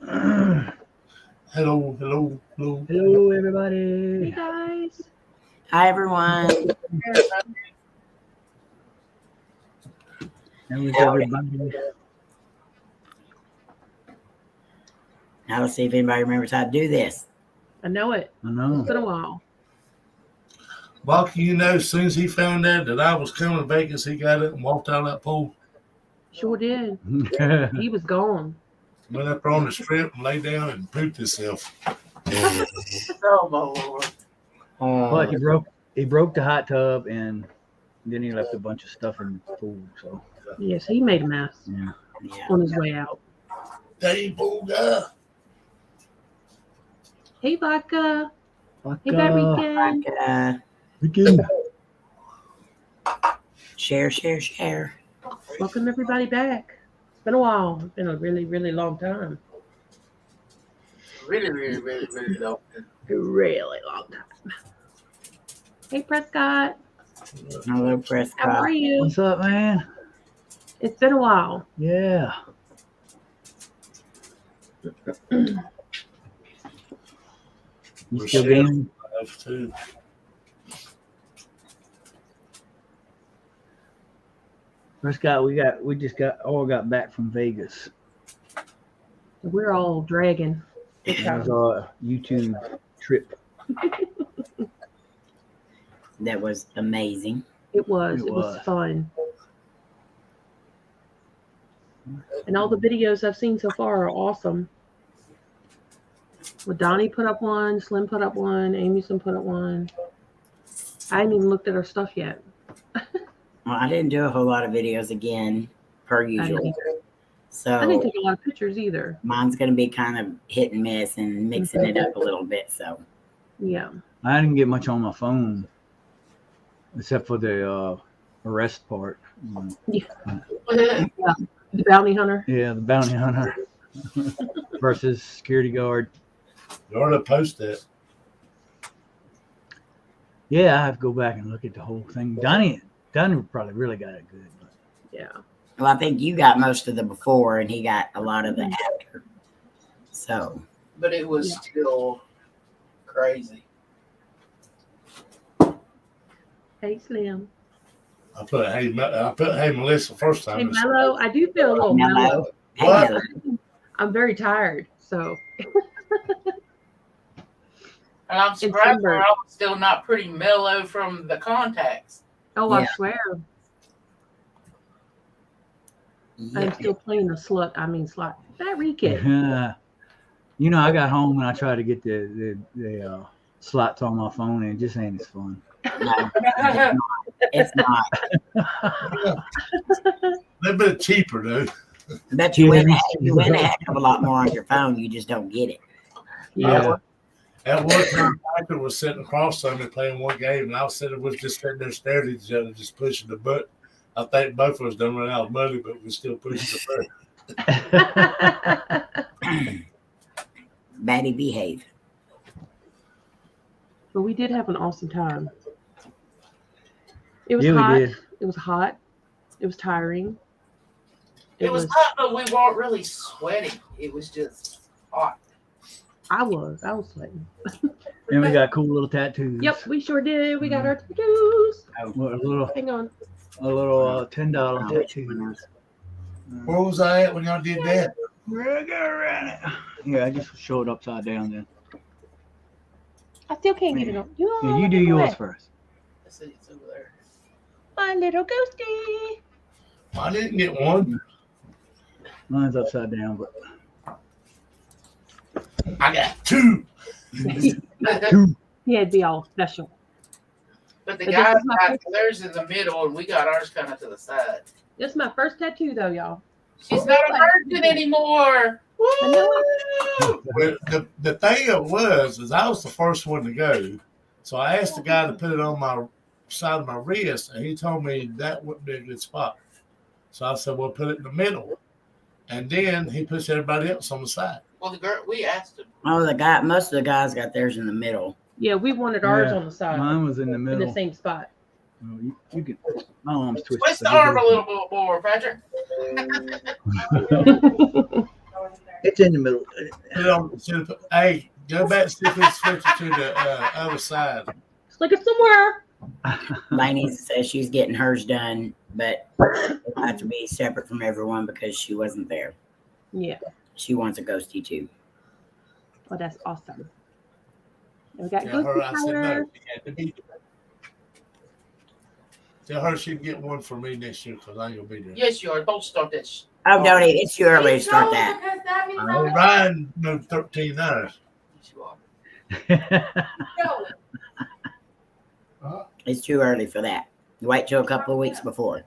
Hello, Hello, everybody. Hey guys. Hi, everyone. And with everybody. Now let's see if anybody remembers how to do this. I know it. I know. It's been a while. Bucky, you know, as soon as he found out that I was coming to Vegas, he got up and walked out of that pool. Sure did. He was gone. Went up there on the strip and lay down and pooped himself. Oh, my Lord. But he broke the hot tub and then he left a bunch of stuff in the pool. So Yes, he made a mess yeah. on his way out. Hey, Booga. Hey, Vodka. Fuck Hey, bad weekend. weekend. Share. Welcome everybody back. It's been a while. It's been a really, really long time. Really long. A really long time. Hey, Prescott. Hello, How Prescott. are you? What's up, man? It's been a while. Yeah. You still gaming? Too. Scott, we just got back from Vegas. We're all dragging. It was our YouTube trip. That was amazing. It was fun. And all the videos I've seen so far are awesome. Well, Donnie put up one, Slim put up one, Amyson put up one. I haven't even looked at our stuff yet. Well, I didn't do a whole lot of videos again, per I didn't usual. either. So I didn't take a lot of pictures either. mine's going to be kind of hit and miss and mixing it up a little bit. So Yeah. I didn't get much on my phone, except for the arrest part. The bounty hunter. Yeah, the bounty hunter versus security guard. You ought to post that. Yeah, I have to go back and look at the whole thing. Donnie probably really got it good. But Yeah. well, I think you got most of the before and he got a lot of the after. So But it was still crazy. Hey, Slim. I put hey Melissa first time. Hey, Mello. I do feel a little mellow. mellow. Hey, What? Mello. I'm very tired. So, And I'm surprised sunburned. we're all still not pretty mellow from the contacts. oh, I Yeah. swear. I'm Yeah. still playing the slut. I mean, slut. That weekend. you know, I got home and I tried to get the slots on my phone, and it just ain't as fun. No, it's not. They've been cheaper, dude. I bet you win a heck of a lot more on your phone. You just don't get it. Yeah. At one time, Patrick was sitting across from me playing one game, and I was just sitting there staring at each other, just pushing the button. I think both of us done run out of money, but we're still pushing the button. Batty behave. But we did have an awesome time. It was Yeah, we hot. did. It was hot. It was tiring. It was hot, but we weren't really sweating. It was just hot. I was sweating. And we got cool little tattoos. Yep, we sure did. We got our tattoos. A little Hang on. $10 tattoo. Where was I at when y'all did that? Yeah, I just showed upside down then. I still can't get it on. Yeah, you do yours first. I see it's over there. My little ghosty. I didn't get one. Mine's upside down, but I got two. Yeah, it'd be all special. But the But guys this is my got theirs in the middle, and we got ours kind of to the side. This is my first tattoo, though, y'all. She's not a virgin anymore. I know Woo! But the thing is I was the first one to go. So I asked the guy to put it on my side of my wrist, and he told me that wouldn't be a good spot. So I said, well, put it in the middle. And then he puts everybody else on the side. Well, the girl, we asked him. Oh, most of the guys got theirs in the middle. Yeah, we wanted ours Yeah, on the side. mine was in the In middle. the same spot. Oh, you can. My arm's twisted. Twist the arm a little bit more, Patrick. It's in the middle. Put it on, hey, go back and see if it's switched to the other side. It's like it's somewhere. Lainey says she's getting hers done, but it'll have to be separate from everyone because she wasn't there. Yeah. She wants a ghosty too. Oh, that's awesome. And we got Tell her I ghosty said no. color. She had to be there. Tell her she'd get one for me next year because I ain't gonna be there. Yes, you are. Don't start that. Oh, don't eat. It's too early to start that. Because that means Ryan moved 13 hours. Yes, you are. It's too early for that. Wait till a couple of weeks before.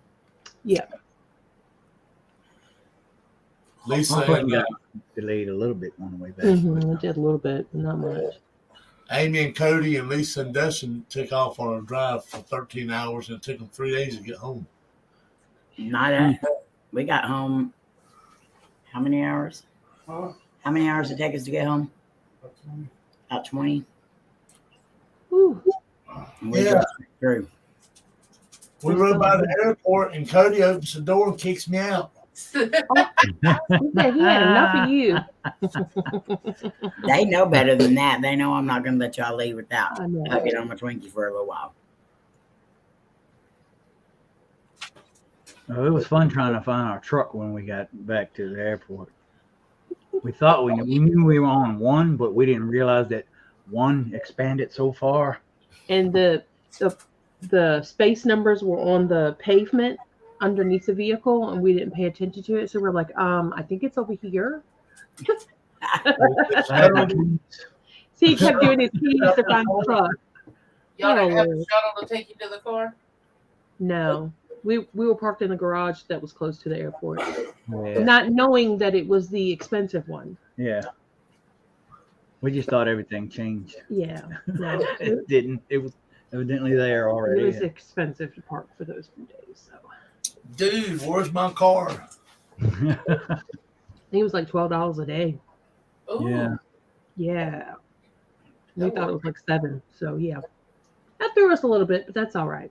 Lisa My plane and got delayed a little bit on the way back. Mm-hmm. I did a little bit, not much. Amy and Cody and Lisa and Dustin took off on a drive for 13 hours and it took them 3 days to get home. We got home. How many hours? How many hours did it take us to get home? About 20. Whew. We Yeah. drove through. We rode by the airport and Cody opens the door and kicks me out. He had enough of you. They know better than that. They know I'm not going to let y'all leave without I know. hugging on my Twinkie for a little while. Oh, it was fun trying to find our truck when we got back to the airport. We thought we knew we were on one, but we didn't realize that one expanded so far. And the space numbers were on the pavement underneath the vehicle, and we didn't pay attention to it. So we're like, I think it's over here. See, he kept doing his keys to find the truck. Y'all didn't have a Oh. shuttle to take you to the car? No, we were parked in the garage that was close to the airport, Yeah. not knowing that it was the expensive one. Yeah. We just thought everything changed. Yeah, no, It didn't. It was evidently there it already. was expensive to park for those few days. So Dude, where's my car? I think it was like $12 a day. Ooh. Yeah. Yeah, we thought it was like $7. So yeah, that threw us a little bit, but that's all right.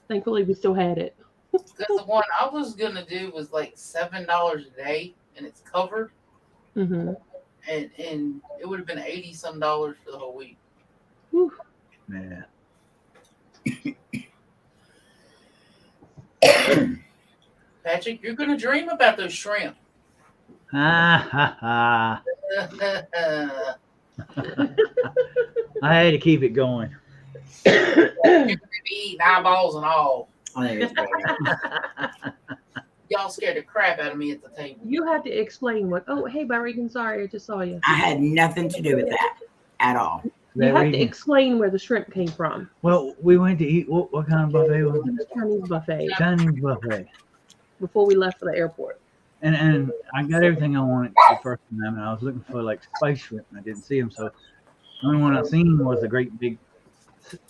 Thankfully, we still had it. Because the one I was going to do was like $7 a day, and it's covered. Mm-hmm. And it would have been $80-some for the whole week. Yeah. Patrick, you're going to dream about those shrimp. Ha ha ha. You're I had to keep it going. going to be eating eyeballs and all. I think it's great. Y'all scared the crap out of me at the table. You had to explain what. Oh, hey, Byregan, sorry, I just saw you. I had nothing to do with that at all. You That had to reason. explain where the shrimp came from. Well, we went to eat. What kind of buffet was it? The Chinese buffet Chinese buffet. before we left for the airport. And I got everything I wanted the first time, and I was looking for like spice shrimp, and I didn't see them. So the only one I seen was a great big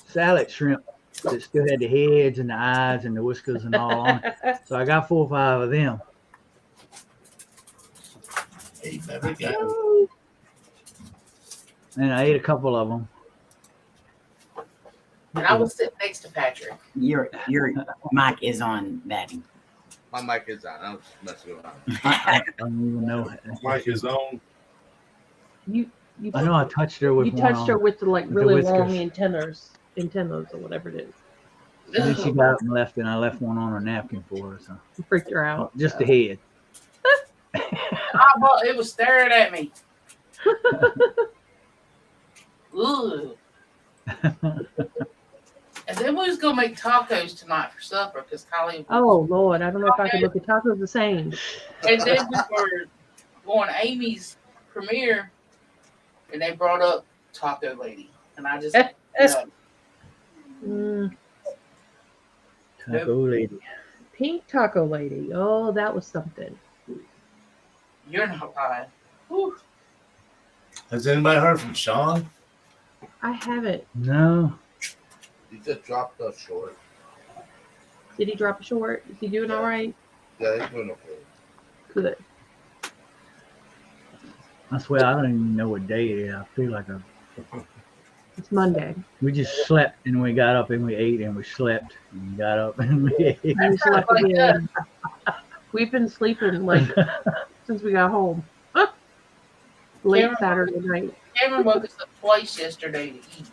salad shrimp that still had the heads and the eyes and the whiskers and all on it. So I got 4 or 5 of them. Hey, there we go. And I ate a couple of them. And I was sitting next to Patrick. Your mic is on, Batty. My mic is on. I'm just messing around. I don't even know. Mic is on. You I know I touched her with you one touched her on. with the like with the really whiskers. long antennas or whatever it is. And then she got up and left, and I left one on her napkin for her. So You freaked her out. just the head. It was staring at me. Ugh. And then we was gonna make tacos tonight for supper because Kylie. Oh Lord, I don't know if I can look at tacos the same. And then we were going to Amy's premiere, and they brought up Taco Lady, and I just. Mm, Taco lady. pink taco lady. Oh, that was something. You're not lying. Whew. Has anybody heard from Sean? I haven't. No. You just dropped us short. Did he drop a short? Is he doing all right? Yeah, he's doing okay. Good. I swear I don't even know what day it is. I feel like It's Monday. we just slept and we got up and we ate and we slept and we got up and we ate. You slept again. We've been sleeping like since we got home. Huh. Late Cameron- Saturday night. Cameron woke us up twice yesterday to eat.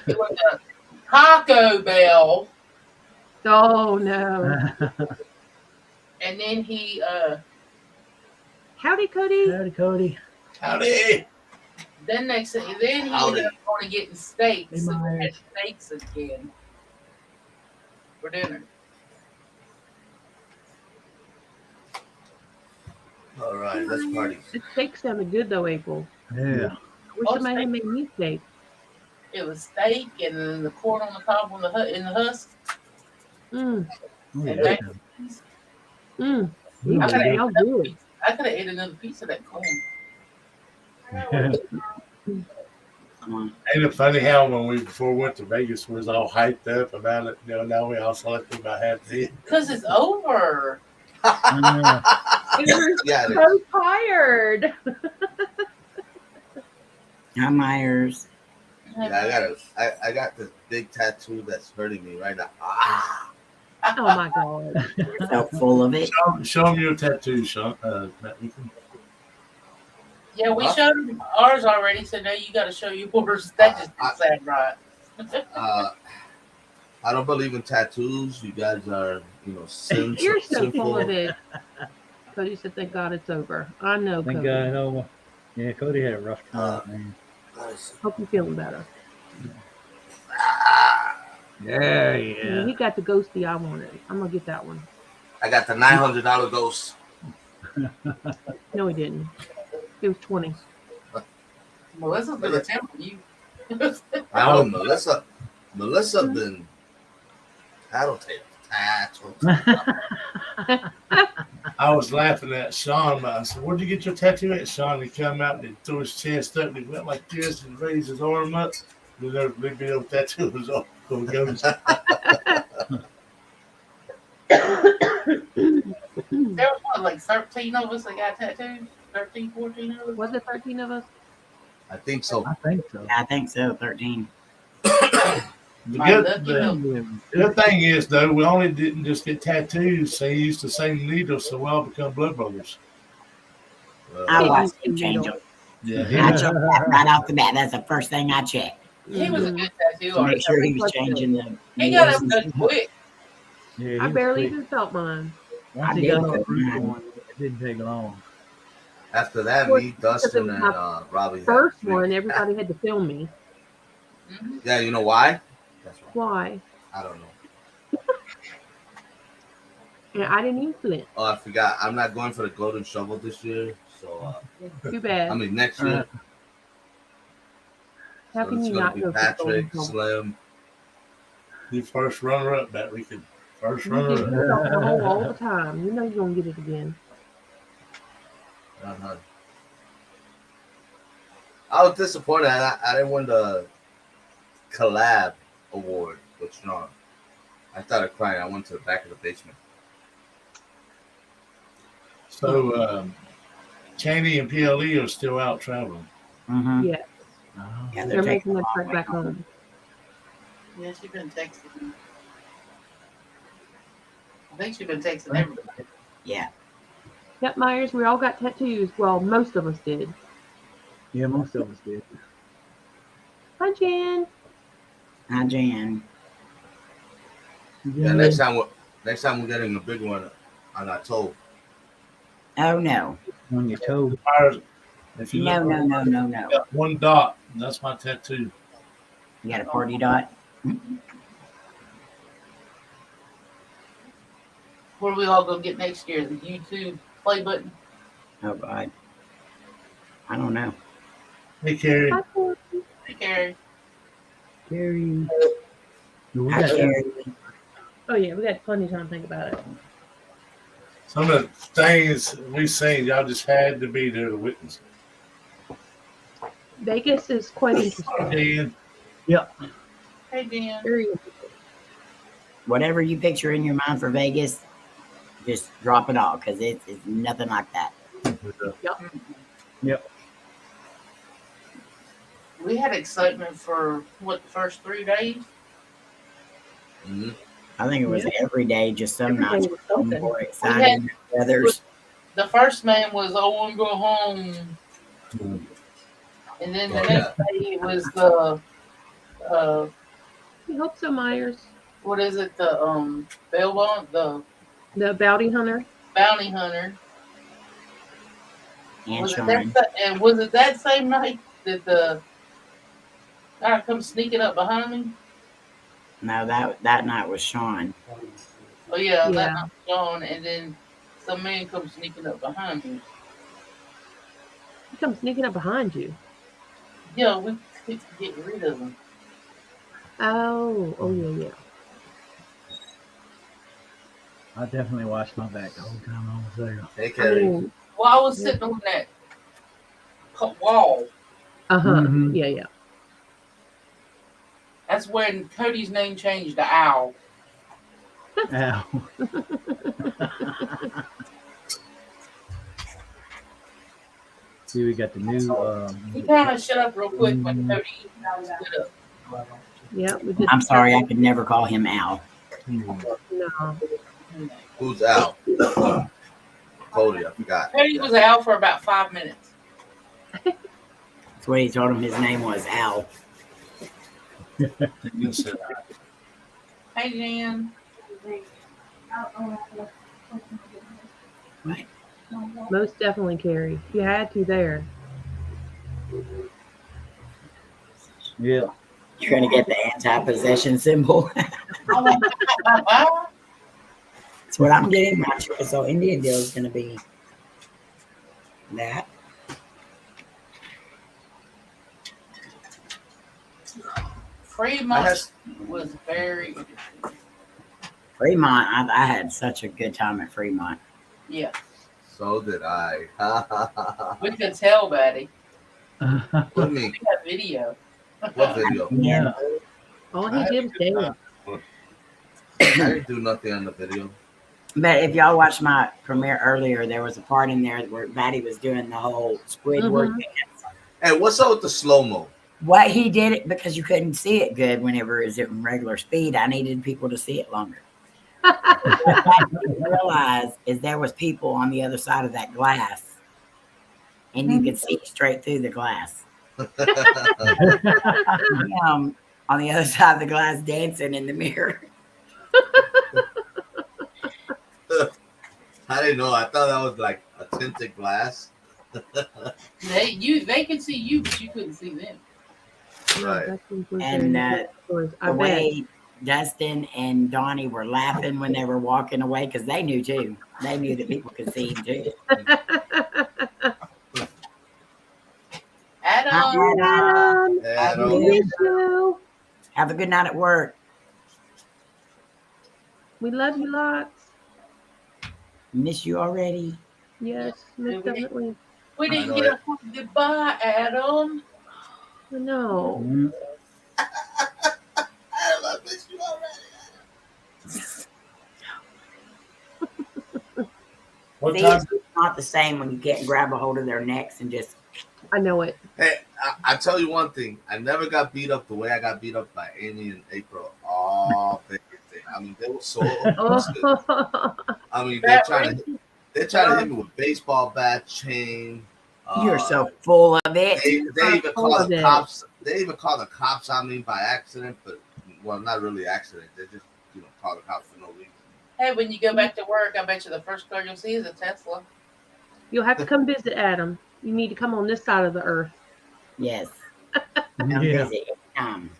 It was a Taco Bell, Oh no. and then he Howdy, Cody. Howdy, Cody. Howdy. then he ended up going and getting steaks. Hey, So we had Myers. steaks again for dinner. All right, let's party. The steak sounded good though, April. Yeah. I wish somebody had made me steak. It was steak and then the corn on the cob on in the husk. Mm. Oh, And yeah. Mm. Ooh, I could yeah. How good. have ate another piece of that corn. Come on. Ain't it funny how when we before we went to Vegas, we was all hyped up about it. Now we all selected about half the head. Because it's over. Yeah. We were Yeah, it is. so tired. Hi, Myers. Yeah, I got this big tattoo that's hurting me right now. Ah, Oh my god. So full of it. Show them your tattoo, Sean. Matt, you can- Yeah, we Huh? showed him ours already, so now you got to show yours. That just didn't sound right. I don't believe in tattoos. You guys are, You're so sinful. full of it. Cody said, thank God it's over. I know, Thank Cody. God. Oh, yeah, Cody had a rough time, man. Hope you're feeling better. Yeah, He got the ghosty I wanted. I'm going to get that one. I got the $900 ghost. No, he didn't. It was 20. Melissa's going to tell you. I know Melissa been tattletale. I was laughing at Sean. I said, "Where'd you get your tattoo at?" Sean, he come out and he threw his chest up and he went like this and raised his arm up. And there was a big old tattoo was all goes. There was what, like 13 of us that got tattoos? 13, 14 of us? Was it 13 of us? I think so. I think so. I think so. 13. The good thing is, though, we only didn't just get tattoos. They used the same needles, so we all become blood brothers. I Yeah. watched him change them. Yeah. I checked that right off the bat. That's the first thing I checked. He was a good tattoo To make artist. sure he was changing them. He got them done quick. Yeah, he I was barely quick. even felt mine. Once I he did got on put the roof mine. one, it didn't take long. After that, Well, me, Dustin, and Robbie. had First three. one, everybody had to film me. Mhm. Yeah, you know why? That's why. Why? I don't know. And I didn't even flip. Oh, I forgot. I'm not going for the golden shovel this year. So, Too bad. I mean, next year. How So can it's you gonna not be go for Patrick, Golden Slim. The first runner-up that weekend. First You get runner-up. yourself in a hole all the time. You know you're gonna get it again. Uh-huh. I was disappointed. I didn't win the collab award with Sean. I started crying. I went to the back of the basement. So, Cheney and PLE are still out traveling. Mm-hmm. Yeah, Oh. Yeah, they're making taking the a long trek way back home. Yeah, she's been texting me. I think she's been texting everybody. Yeah. Yep, Myers, we all got tattoos. Well, most of us did. Yeah, most of us did. Hi, Jan. Hi, Jan. Yeah, next time we're getting a big one. I got told. Oh, no. On your toe. If you No, look, no, no, no, no. got one dot, and that's my tattoo. You got a party dot? What are we all going to get next year? The YouTube play button? Oh, God. I don't know. Hey, Carrie. Hi, Corey. Hey, Carrie. Carrie. We Hi, got Carrie. Oh yeah, we got plenty of time to think about it. Some of the things we seen, y'all just had to be there to witness. Vegas is quite interesting. Dan, Hey, Dan. Very interesting. Whatever you picture in your mind for Vegas, just drop it all because it's nothing like that. We had excitement for, what, the first 3 days? Mm-hmm. I think it was every day, just some Every day nights was were something. more exciting than others. the first man was I want to go home, and then the next day it was the We hope so, Myers. what is it, the bail The bounty hunter. bounty hunter. And Was it Sean. and was it that same night that the guy comes sneaking up behind me? No, that night was Sean. Oh yeah, Yeah. that night John, and then some man comes sneaking up behind me. He comes sneaking up behind you. Yeah, we could get rid of him. Oh yeah. I definitely watched my back the whole time I was there. Hey, I Kelly. mean, Well, I was sitting on that wall. Mhm. Yeah. That's when Cody's name changed to Owl. Ow. See, we got the new. He kind of shut up real quick when Cody stood up. Yeah. We just I'm sorry, I could never call him Al. No. Who's out? Cody, I forgot. Cody was out for about 5 minutes. That's what he told him his name was, Al. Hey, Dan. Most definitely, Carrie. You had to there. Yeah. You're going to get the anti-possession symbol. That's what I'm getting. My Chickasaw Indian deal is going to be that. Fremont was very, Fremont, I had such a good time at Fremont. yeah. So did I. We could tell, Betty. What do you mean? We got video. What video? Yeah. All he did was dance. I didn't do nothing on the video. But if y'all watched my premiere earlier, there was a part in there where Batty was doing the whole Squidward dance. Hey, what's up with the slow-mo? What he did it because you couldn't see it good whenever it was at regular speed. I needed people to see it longer. What I didn't realize is there was people on the other side of that glass, and you could see straight through the glass. On the other side of the glass dancing in the mirror. I didn't know. I thought that was like a tinted glass. They could see you, but you couldn't see them. Right. And I the bet. way Dustin and Donnie were laughing when they were walking away, because they knew too. They knew that people could see him too. Adam. Adam, Adam. we miss you. Have a good night at work. We love you lots. Miss you already. Yes, most definitely. We didn't get a fucking goodbye, Adam. I know. Mhm. I miss you already. What See, time? it's not the same when you can't grab a hold of their necks and just. I know it. Hey, I tell you one thing. I never got beat up the way I got beat up by Amy and April. Oh, I mean, they were so aggressive. I mean, they're trying to hit me with baseball bat, chain. You're so full of it. They even full call of the it. cops. They even call the cops on me by accident, but well, not really accident. They just call the cops for no reason. Hey, when you go back to work, I bet you the first car you'll see is a Tesla. You'll have to come visit Adam. You need to come on this side of the earth. Yes. Come Yeah. visit anytime.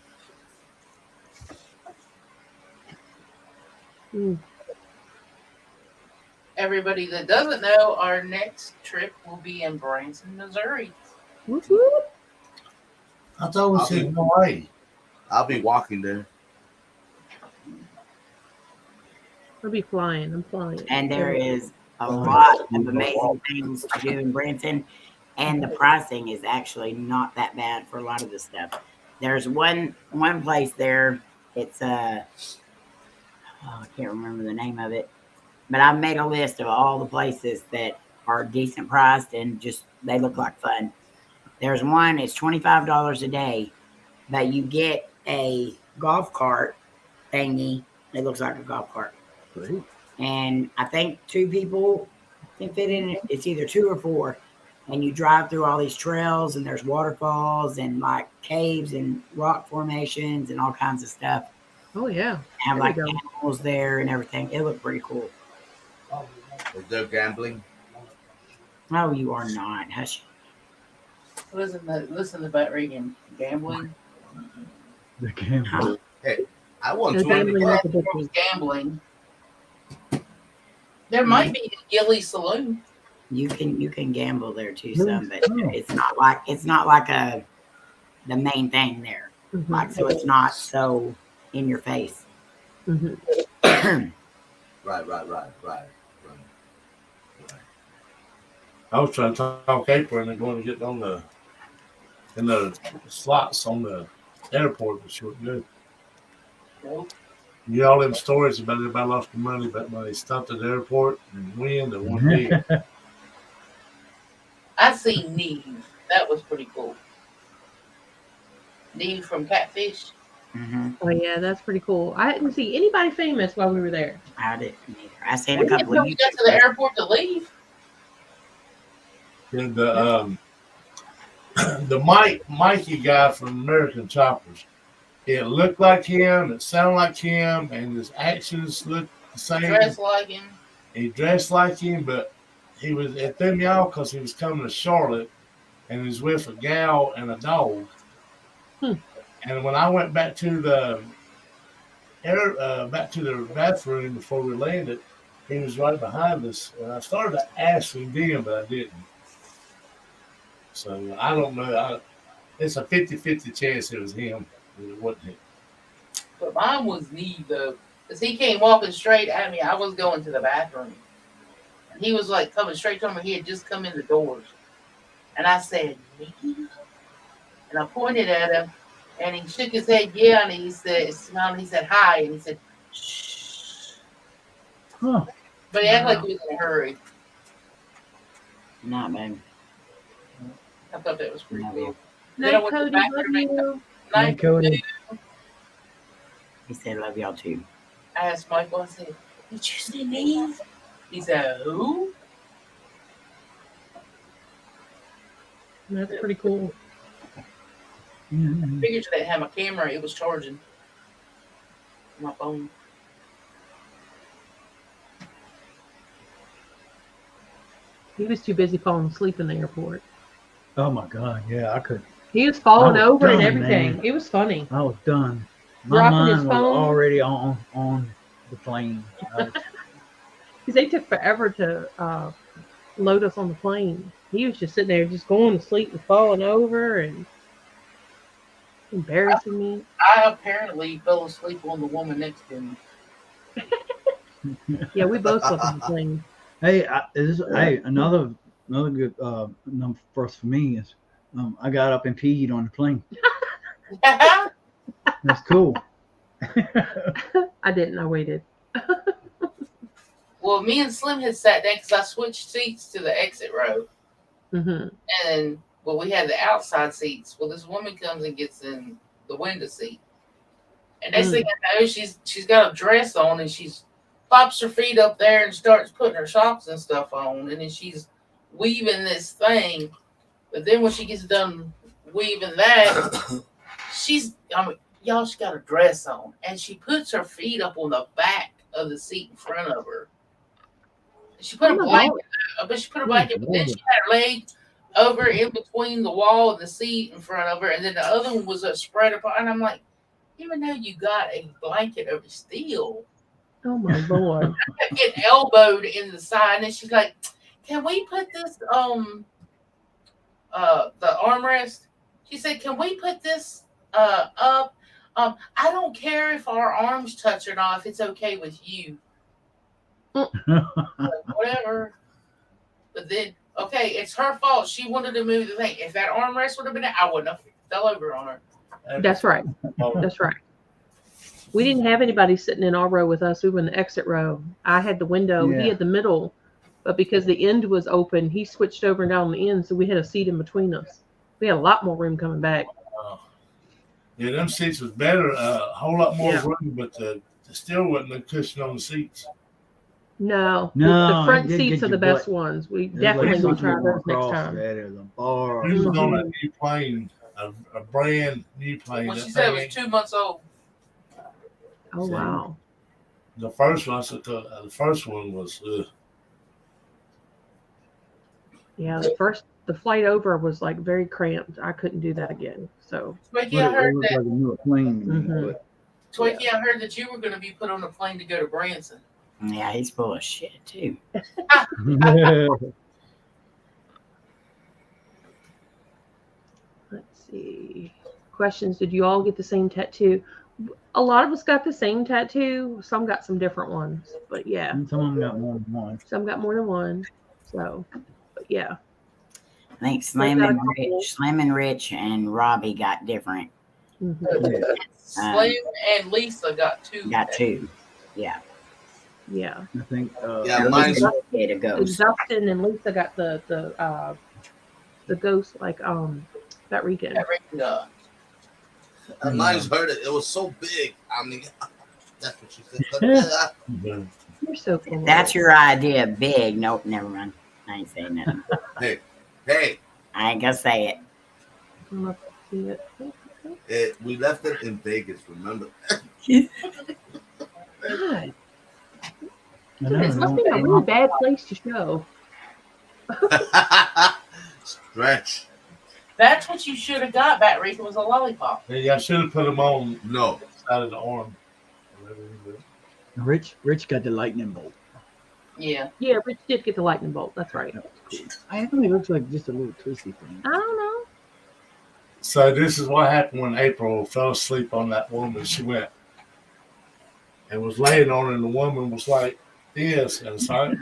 Mm. Everybody that doesn't know, our next trip will be in Branson, Missouri. Woo-hoo. I thought we said Hawaii. I'll be walking there. I'll be flying. I'm flying. And there is a lot of amazing things to do in Branson. And the pricing is actually not that bad for a lot of the stuff. There's one place there. It's I can't remember the name of it, but I've made a list of all the places that are decent priced and just they look like fun. There's one. It's $25 a day, but you get a golf cart thingy. It looks like a golf cart, Great. and I think 2 people can fit in. It's either 2 or 4, and you drive through all these trails, and there's waterfalls and like caves and rock formations and all kinds of stuff. Oh yeah. Have There like we go. animals there and everything. It looked pretty cool. Is there gambling? Oh, you are not. Hush. Listen to Bat Regan. Gambling. The camera. Hey, I won No 200 gambling bucks. with There the was gambling. There might be a Gilly Saloon. You can gamble there too, some, but it's not like the main thing there. Mhm. Like, so it's not so in your face. Mhm. Right. I was trying to talk April and they're going to get on the slots on the airport, which look good. Nope. You know all them stories about everybody lost their money, but when they stopped at the airport and win, they won big. I seen Neve. That was pretty cool. Neve from Catfish. Mm-hmm. Oh yeah, that's pretty cool. I didn't see anybody famous while we were there. I didn't either. I seen We a didn't couple know of we got to the airport to leave. And the Mikey guy from American Choppers, it looked like him, it sounded like him, and his actions looked the same. Dressed like him. He dressed like him, but it threw me off because he was coming to Charlotte and he was with a gal and a dog. And when I went back to the bathroom before we landed, he was right behind us. And I started to ask him then, but I didn't. So I don't know. It's a 50-50 chance it was him. It wasn't him. But mine was Neve, though. Because he came walking straight at me. I was going to the bathroom. And he was like coming straight to me. He had just come in the doors. And I said, Neve? And I pointed at him. And he shook his head, yeah. And he said, smiled. And he said, hi. And he said, shh. Huh. But he acted like he was in a hurry. Not man. I thought that was pretty No. cool. Then I Night, went to the Cody. Love bathroom. you. Night, Cody. He said, "Love y'all too." I asked Michael, I said, did you see Neve? He said, who? That's pretty cool. Mhm. I figured I didn't have my camera. It was charging my phone. He was too busy falling asleep in the airport. Oh my God. Yeah, I could. He was falling I was over and done, everything. man. It was funny. I was done. My Dropping his mind was phone. already on the plane. Because they took forever to load us on the plane. He was just sitting there, just going to sleep and falling over and embarrassing me. I apparently fell asleep on the woman next to me. Yeah, we both slept on the plane. Hey, another good number first for me is I got up and peed on the plane. That's cool. I didn't. I waited. Well, me and Slim had sat down because I switched seats to the exit row. Mm-hmm. And, well, we had the outside seats. Well, this woman comes and gets in the window seat. And next thing I know, she's got a dress on and she's pops her feet up there and starts putting her socks and stuff on. And then she's weaving this thing. But then when she gets done weaving that, she's got a dress on. And she puts her feet up on the back of the seat in front of her. She put a blanket, but then she had her leg over in between the wall and the seat in front of her, and then the other one was spread apart. And I'm like, even though you got a blanket over still, Oh my Lord. I get elbowed in the side, and she's like, "Can we put this the armrest?" She said, "Can we put this up? I don't care if our arms touch or not. If it's okay with you." Like, whatever. But then, okay, it's her fault. She wanted to move the thing. If that armrest would have been there, I wouldn't have fell over on her. That's right. That's right. We didn't have anybody sitting in our row with us. We were in the exit row. I had the window. Yeah. He had the middle. But because the end was open, he switched over and down the end, so we had a seat in between us. We had a lot more room coming back. Yeah, them seats was better, a whole lot more Yeah. room, but there still wasn't a cushion on the seats. No, No, the front it did seats get are the your best butt. ones. We There's definitely like will something try going those next across time. there. There's a bar. We was on a Mhm. new plane, a brand new plane. When That she said it thing was ain't- 2 months old. Oh wow. the first one, the first one was. Yeah, the flight over was like very cramped. I couldn't do that again. So Twiggy, But I it heard looked that. like a new plane to me. Mhm. Twiggy, I heard that you were going to be put on a plane to go to Branson. Yeah, he's full of shit too. But let's see. Questions. Did you all get the same tattoo? A lot of us got the same tattoo. Some got some different ones. But yeah, some of them got more than one. some got more than one. So, but yeah. I think Slim got a couple. Slim and Rich and Robbie got different. Mhm. Slim and Lisa got 2. Got 2. Yeah. Yeah. I think. Yeah, At mine's least they had a ghost. Dustin and Lisa got the ghost like that weekend. mine's hurt. It was so big. I mean, that's what she said. You're so cool. That's your idea, big. Nope, never mind. I ain't saying nothing. hey, I ain't gonna say it. I'm gonna see it. we left it in Vegas. Remember? God, I know, it must be a really bad place to show. Stretch. That's what you should have got, Bat Rica, was a lollipop. Yeah, I should have put them on No. the side of the arm. Rich got the lightning bolt. Yeah. Yeah, Rich did get the lightning bolt. That's right. That was cool. I think it looks like just a little twisty thing. I don't know. So this is what happened when April fell asleep on that woman. She went and was laying on her, and the woman was like this. And so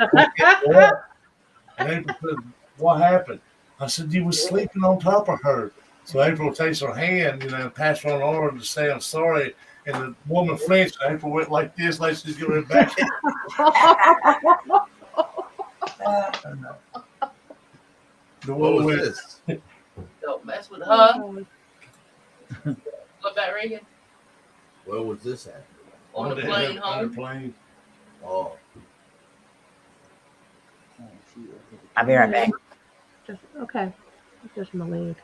and April said, "What happened?" I said, "You were sleeping on top of her." So April takes her hand, and pass her on over to say, "I'm sorry." And the woman flinched. April went like this, like she's giving it back. The What woman was went, this? Don't mess with her. What, Bat Rica? Where was this at? On the plane home. plane. Oh, I'll be right back. Okay. Just my leg.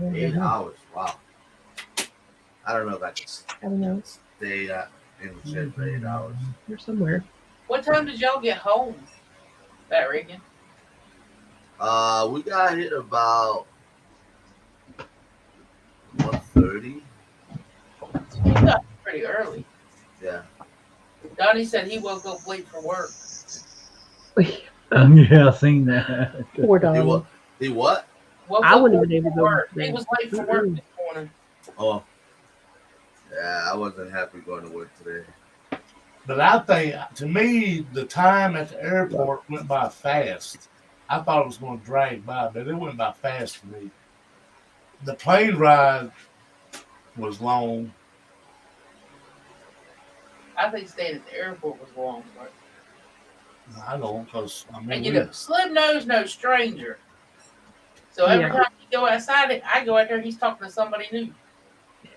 8 hours. Wow. I don't know if I can I don't know. stay in the shed for 8 hours. You're somewhere. What time did y'all get home, Bat Rica? We got hit about 1:30. You got pretty early. Yeah. Donnie said he woke up late for work. Yeah, I seen that. Poor He dog. what? He what? Woke I up wouldn't have late been able for to go work. to He was late for work this morning. Oh. Yeah, I wasn't happy going to work today. But I think, to me, the time at the airport went by fast. I thought it was going to drag by, but it went by fast for me. The plane ride was long. I think staying at the airport was long. But, I don't, because I mean, and Slim knows no stranger. So every Yeah. time you go outside, I go out there, he's talking to somebody new.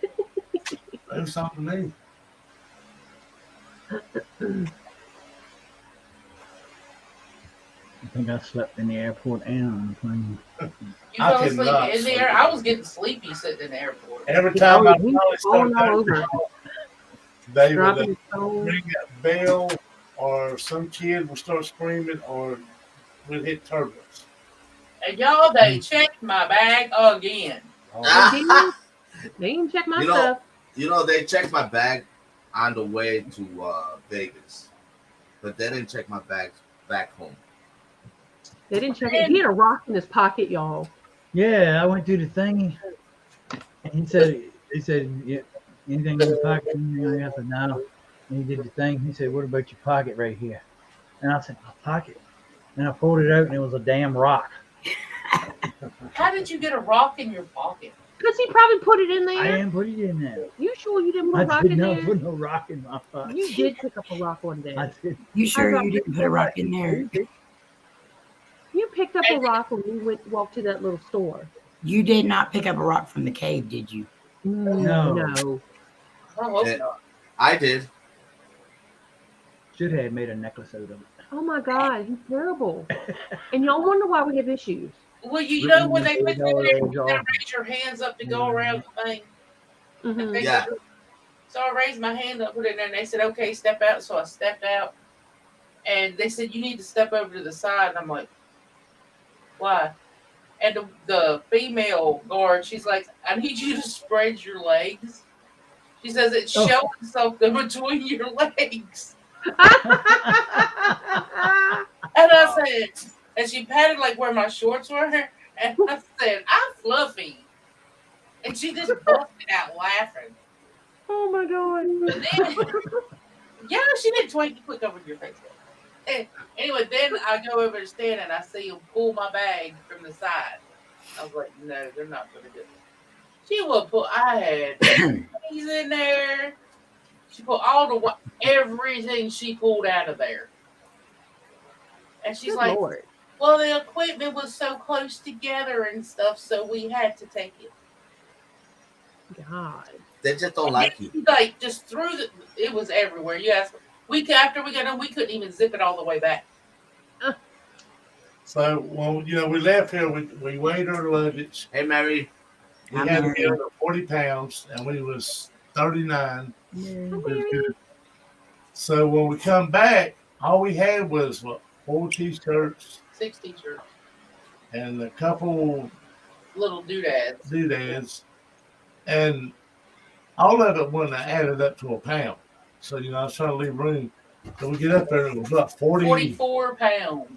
it was something new. I think I slept in the airport and on the plane. You I fell could asleep not in sleep. there. I was getting sleepy sitting in the airport. Every time I He finally was falling started all over. they Dropping would his phone. ring that bell, or some kid would start screaming, or we'd hit turbulence. And y'all, they checked my bag again. They didn't check my You know- stuff. They checked my bag on the way to Vegas, but they didn't check my bags back home. They didn't check it. He had a rock in his pocket, y'all. Yeah, I went through the thing, and he said, yeah, anything in your pocket? I said, no. And he did the thing. He said, what about your pocket right here? And I said, my pocket. And I pulled it out, and it was a damn rock. How did you get a rock in your pocket? Because he probably put it in I there. didn't put it in there. You sure you didn't put I a rock did in not there? put no rock in my pocket. You did pick up a rock one day. I did. You sure you didn't put a rock in there? You picked up a rock when you walked to that little store. You did not pick up a rock from the cave, did you? No. No. I hope Yeah. not. I did. should have made a necklace out of it. Oh my God, he's terrible. And y'all wonder why we have issues. Well, you know when they put you in there, you $8 gotta off. raise your hands up to go around the thing. Mhm. Yeah. So I raised my hand up, put it in there, and they said, "Okay, step out." So I stepped out, and they said, "You need to step over to the side." And I'm like, "Why?" And the female guard, she's like, "I need you to spread your legs." She says it's Oh. showing something between your legs. And I said, and she patted like where my shorts were, and I said, "I'm fluffy," and she just busted out laughing. Oh my God. Then, yeah, she did quick over your face. And anyway, then I go over to Stan and I see him pull my bag from the side. I was like, "No, they're not going to do it." She will pull. I had things in there. She pulled everything she pulled out of there. And she's Good like, Lord. "Well, the equipment was so close together and stuff, so we had to take it." God. They just don't like you. Like just threw it was everywhere. Yes, after we got done, we couldn't even zip it all the way back. So when we left here, we weighed our luggage. Hey, Mary. We I'm had to Mary. be under 40 pounds, and we was 39. Hi, We was Mary. good. So when we come back, all we had was 4 t-shirts 6 t-shirts, and a couple little doodads. doodads, and all of it wouldn't have added up to a pound. So I was trying to leave room. So we get up there, and it was about 44 pounds.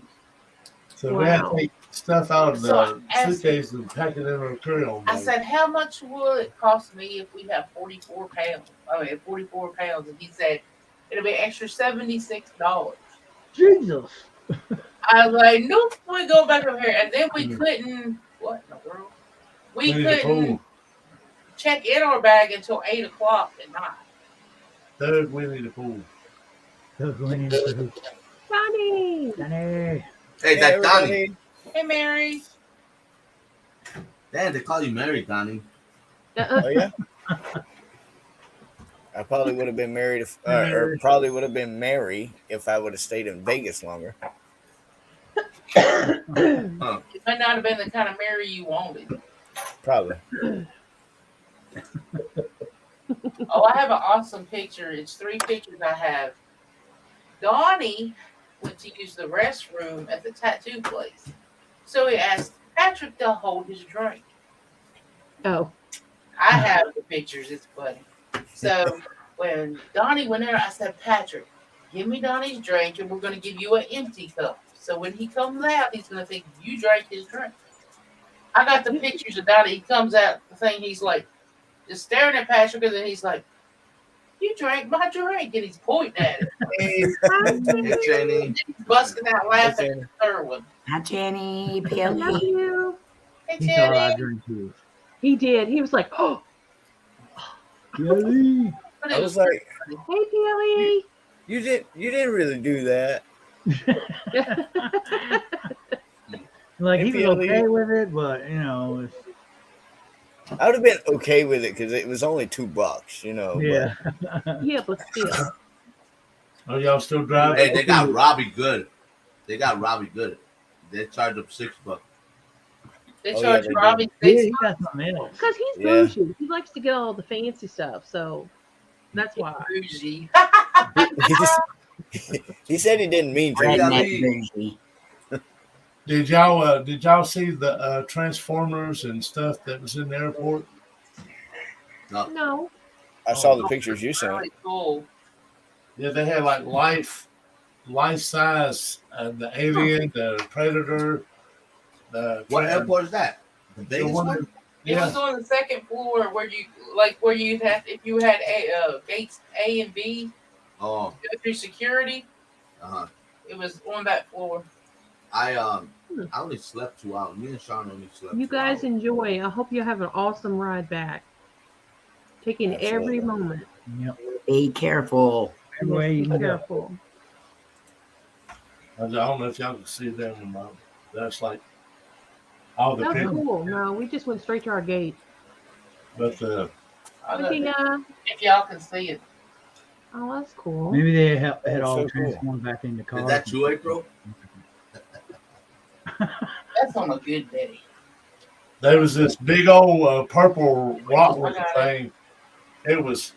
So we had Wow. to take stuff out of So the I asked- suitcase and pack it in our carry-on I bag. said, "How much will it cost me if we have 44 pounds?" I mean, 44 pounds, and he said it'll be extra $76. Jesus. I was like, "Nope, we go back over here," and then we couldn't. What in the world? We We need a couldn't pool. check in our bag until 8 o'clock at night. Doug, we need a pool. Look, we need to Johnny. Johnny. Hey, that's Donnie. Hey, Mary. Damn, they call you Mary, Donnie. Oh yeah. I probably would have been married or probably would have been Mary if I would have stayed in Vegas longer. It may not have been the kind of Mary you wanted. Probably. Oh, I have an awesome picture. It's 3 pictures I have. Donnie went to use the restroom at the tattoo place. So he asked Patrick to hold his drink. Oh. I have the pictures. It's funny. So when Donnie went in, I said, "Patrick, give me Donnie's drink and we're going to give you an empty cup. So when he comes out, he's going to think you drank his drink." I got the pictures of Donnie. He comes out, the thing, he's like, just staring at Patrick, and then he's like, "You drank my drink," and he's pointing at it. Hey, Jenny. He's busting out laughing at the third one. Hi, Jenny. Love Billy. you. Hey, He thought I Jenny. drink too. He did. He was like, "Oh, Jelly. But I it was like, hey, Billy." you didn't really do that. Like Hey, he was Billy. okay with it, but it's, I would have been okay with it because it was only $2, but- yeah. Yeah, but still. Are y'all still driving? Hey, they got Robbie good. They charge up $6. They Oh, charge yeah, they Robbie Yeah, $6. he got something else. Because he's Yeah. bougie. He likes to get all the fancy stuff. So that's why. Bougie. He said he didn't mean to. Redneck bougie. Did y'all see the Transformers and stuff that was in the airport? No. I saw the pictures you sent. Really cool. Yeah, they had like life size, the alien, the predator. What airport is that? The The Vegas one one? that- It yeah, was on the second floor where you had if you had gates A and B Oh, go through security. uh-huh. It was on that floor. I only slept 2 hours. Me and Sean only slept. You 2 guys hours. enjoy. I hope you have an awesome ride back. Taking every Absolutely. moment. Yep. Be careful. Every way you Be can go. careful. I don't know if y'all can see them. That's like all the That was people, cool. No, we just went straight to our gate. but I don't know Tina. if y'all can see it. Oh, that's cool. Maybe they had That's all so cool. transformed back into cars. Is that you, April? That's on a good day. There was this big old purple rock looking thing. It was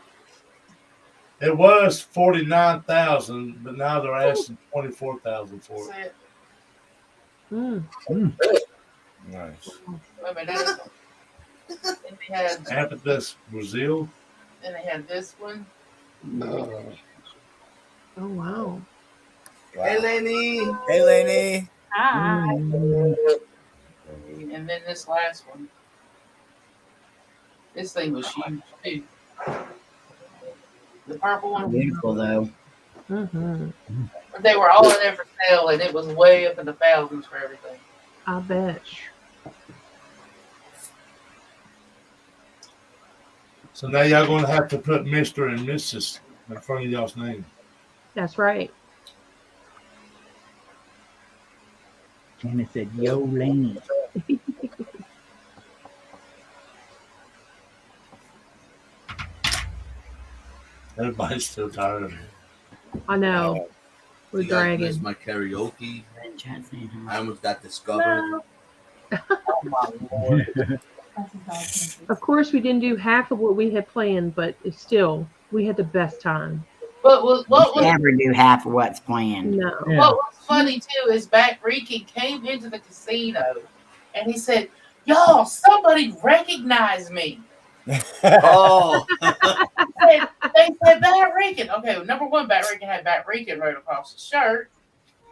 49,000, but now they're asking 24,000 for it. Mm. Nice. Wait a minute. Then they had, Amethyst Brazil. then they had this one. Oh wow. Hey, Lenny. Hey, Lainey. Hi. Mm. And then this last one. This thing was huge too. The purple one. Beautiful though. Mm-hmm. But they were all in there for sale, and it was way up in the thousands for everything. I bet. So now y'all going to have to put Mr. and Mrs. in front of y'all's name. That's right. And it said, Yo, Laney. Everybody's still tired of it. I know. We're You guys missed dragging. my karaoke. I I almost got discovered. Oh my Lord. Of course, we didn't do half of what we had planned, but it's still, we had the best time. But what was never do half of what's planned. No. Yeah. what was funny too is Back Ricky came into the casino and he said, "Y'all, somebody recognized me." Oh, They said Bat Rican. Okay, well, number one, Bat Rican had Bat Rican right across his shirt.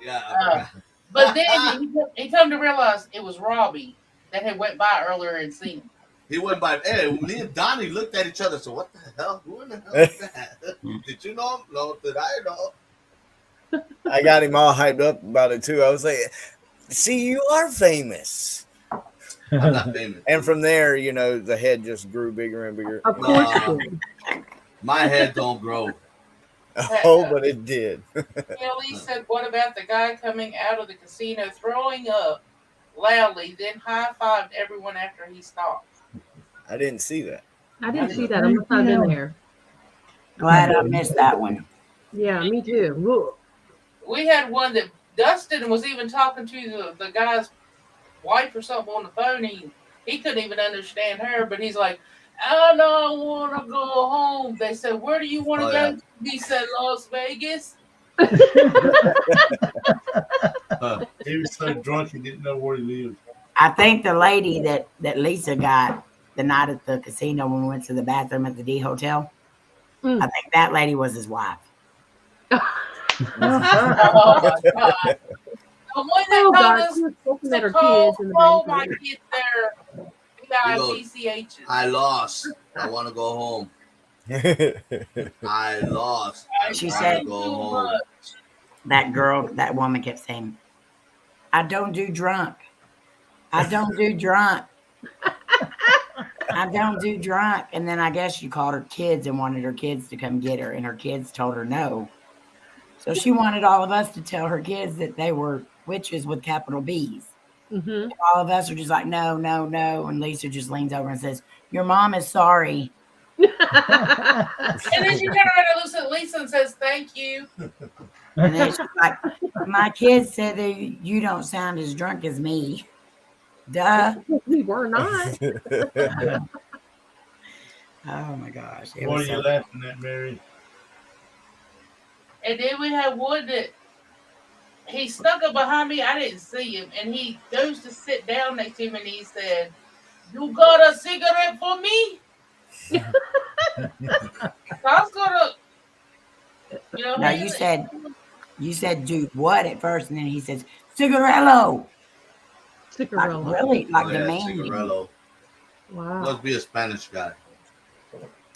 yeah. But then he come to realize it was Robbie that had went by earlier and seen him. He went by. Hey, me and Donnie looked at each other. So what the hell? Who in the hell is that? Did you know him? No, did I know? I got him all hyped up about it too. I was like, see, you are famous. I'm not famous. And from there, you know, the head just grew bigger and bigger. Of course Nah. it did. My head don't grow. Oh, but it did. Kelly said, "What about the guy coming out of the casino throwing up loudly, then high-fived everyone after he stopped?" I didn't see that. I didn't see that. I must not have been there. Glad I missed that one. Yeah, me too. Look. We had one that Dustin was even talking to the guy's wife or something on the phone. He couldn't even understand her, but he's like, "I don't want to go home." They said, "Where do you want to Oh, go?" yeah. He said, "Las Vegas." He was so drunk he didn't know where he lived. I think the lady that Lisa got the night at the casino when we went to the bathroom at the D Hotel, Mm. I think that lady was his wife. Oh my God. The one that Oh, told God. us She was looking to at her call, kids in the call my bathroom. kids their BICCHs. I lost. I want to go home. I lost. I She wanna said- go Too home. much. That woman kept saying, "I don't do drunk. I don't do drunk. I don't do drunk." And then I guess she called her kids and wanted her kids to come get her, and her kids told her no. So she wanted all of us to tell her kids that they were witches with capital B's. Mm-hmm. All of us are just like, no, no, no. And Lisa just leans over and says, "Your mom is sorry." And then she turned around and looks at Lisa and says, "Thank you." And then she's like, "My kids said that you don't sound as drunk as me." Duh. We were not. Oh my gosh. It What are was you so laughing at, Mary? And then we had one that he snuck up behind me. I didn't see him. And he goes to sit down next to him and he said, "You got a cigarette for me?" So I was gonna, No, you said dude what at first, and then he says cigarello. Like Cigarella. really like Oh, yeah, demanding. Cigarello. Wow. Must be a Spanish guy.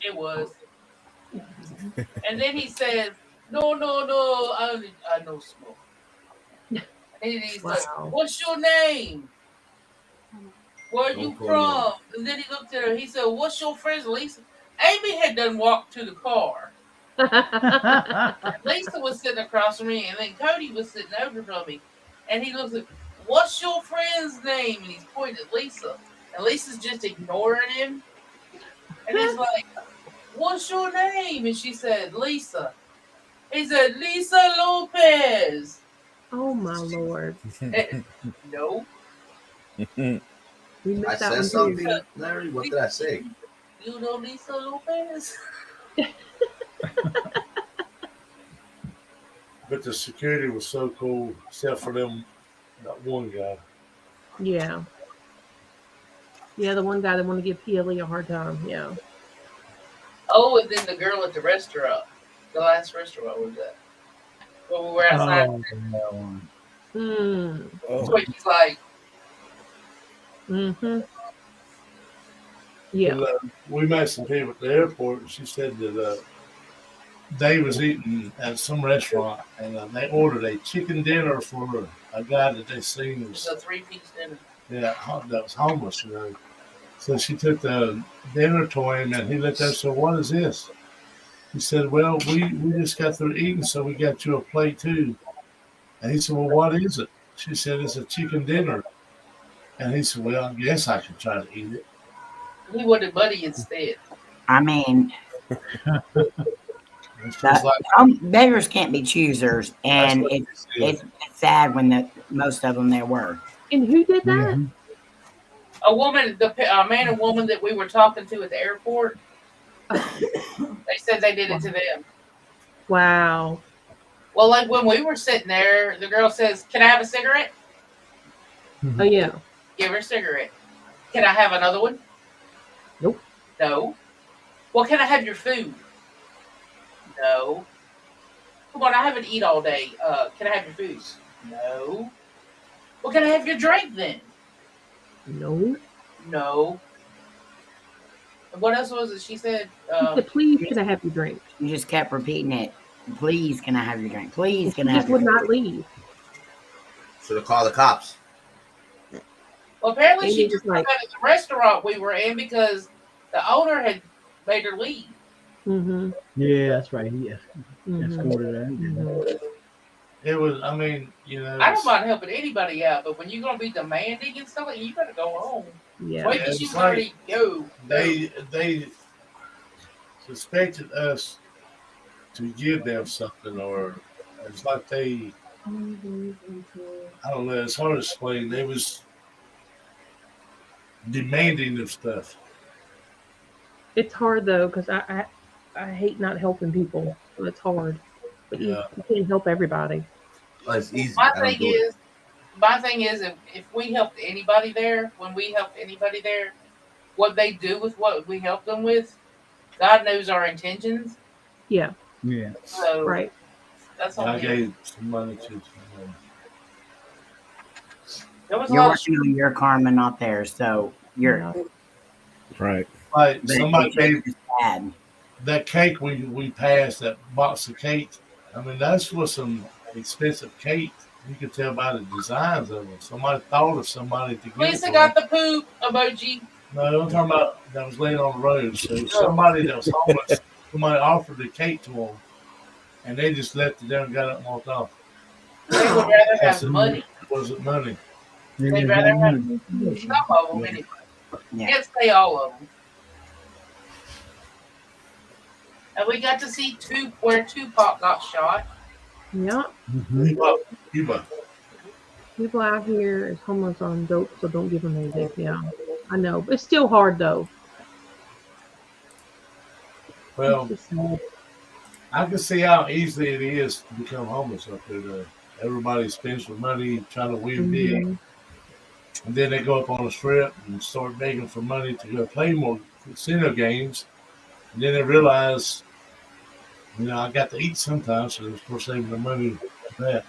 It was. And then he said, "No, I no smoke." And he's like, Wow. "What's your name? Where No you problem. from?" And then he looked at her. He said, "What's your friend's Lisa?" Amy had done walked to the car. Lisa was sitting across from me, and then Cody was sitting over from me. And he looks at, "What's your friend's name?" And he's pointing at Lisa. And Lisa's just ignoring him. And he's like, what's your name? And she said, Lisa. He said, Lisa Lopez. Oh my Lord. No. We missed I that said one too. something, Larry. What did I say? You know Lisa Lopez? But the security was so cool, except for them, that one guy. Yeah. Yeah, the one guy that wanted to give PLE a hard time. Yeah. Oh, and then the girl at the restaurant. The last restaurant was that. When we were outside. Oh, that one. Mm. Oh, So he's like, Mm-hmm. Yeah. But, we met some people at the airport, and she said that they was eating at some restaurant, and they ordered a chicken dinner for a guy that they seen it's was a 3-piece dinner. that was homeless, So she took the dinner to him, and he looked at her and said, "What is this?" He said, "Well, we just got through eating, so we got you a plate too." And he said, "Well, what is it?" She said, "It's a chicken dinner." And he said, "Well, I guess I could try to eat it." He wanted money instead. I mean, And she was like, beggars can't be choosers, "That's and what she it's said." sad when most of them there were. And who did that? Mhm. A woman, a man and woman that we were talking to at the airport, they said they did it to them. Wow. Well, like when we were sitting there, the girl says, "Can I have a cigarette?" Oh yeah. Give her a cigarette. Can I have another one? Nope. No. Well, can I have your food? No. Come on, I haven't eaten all day. Can I have your food? No. Well, can I have your drink then? No. No. And what else was it? She said, She said, "Please, can I have your drink?" You just kept repeating it. Please, can I have your drink? Please, And she can I just have your would drink? not leave. Should have called the cops. well, apparently Amy she was just like- got at the restaurant we were in because the owner had made her leave. Mm-hmm. Yeah, that's right. He Mm-hmm. escorted her. Mm-hmm. It was, I mean, I don't mind helping anybody out, but when you're going to be demanding and stuff, you better go home. Yeah. Wait Yeah, till she it's already go. they suspected us to give them something, or it's like they, I don't know, it's hard to explain. They was demanding of stuff. It's hard though, because I hate not helping people. So it's hard. But Yeah. you can't help everybody. Oh, it's easy. My I don't thing do it. is, if we helped anybody there, when we helped anybody there, what they do with what we help them with, God knows our intentions. Yeah. Yeah. So Right. that's all. I gave some money to There was a You're lot of working on your karma, not theirs. So you're Yeah. right. like but somebody it's gave just bad. that cake we passed, that box of cake. I mean, that's was some expensive cake. You could tell by the designs of them. Somebody thought of somebody to get Lisa it. got the poop emoji. No, I'm talking about that was laying on the road. So somebody that was homeless, somebody offered the cake to them, and they just left it there and got up and walked off. They would rather have That's- money. Was it money? They'd rather have some of them anyway. Yeah. Can't say all of them. And we got to see where Tupac got shot. Yeah. Cuba. People out here is homeless on dope, so don't give them anything. Yeah. I know. But it's still hard though. Well, It's just sad. I can see how easy it is to become homeless up there. Though. Everybody spends their money trying to win big, Mhm. and then they go up on the strip and start begging for money to go play more casino games. And then they realize, I got to eat sometimes, so they're saving the money for that.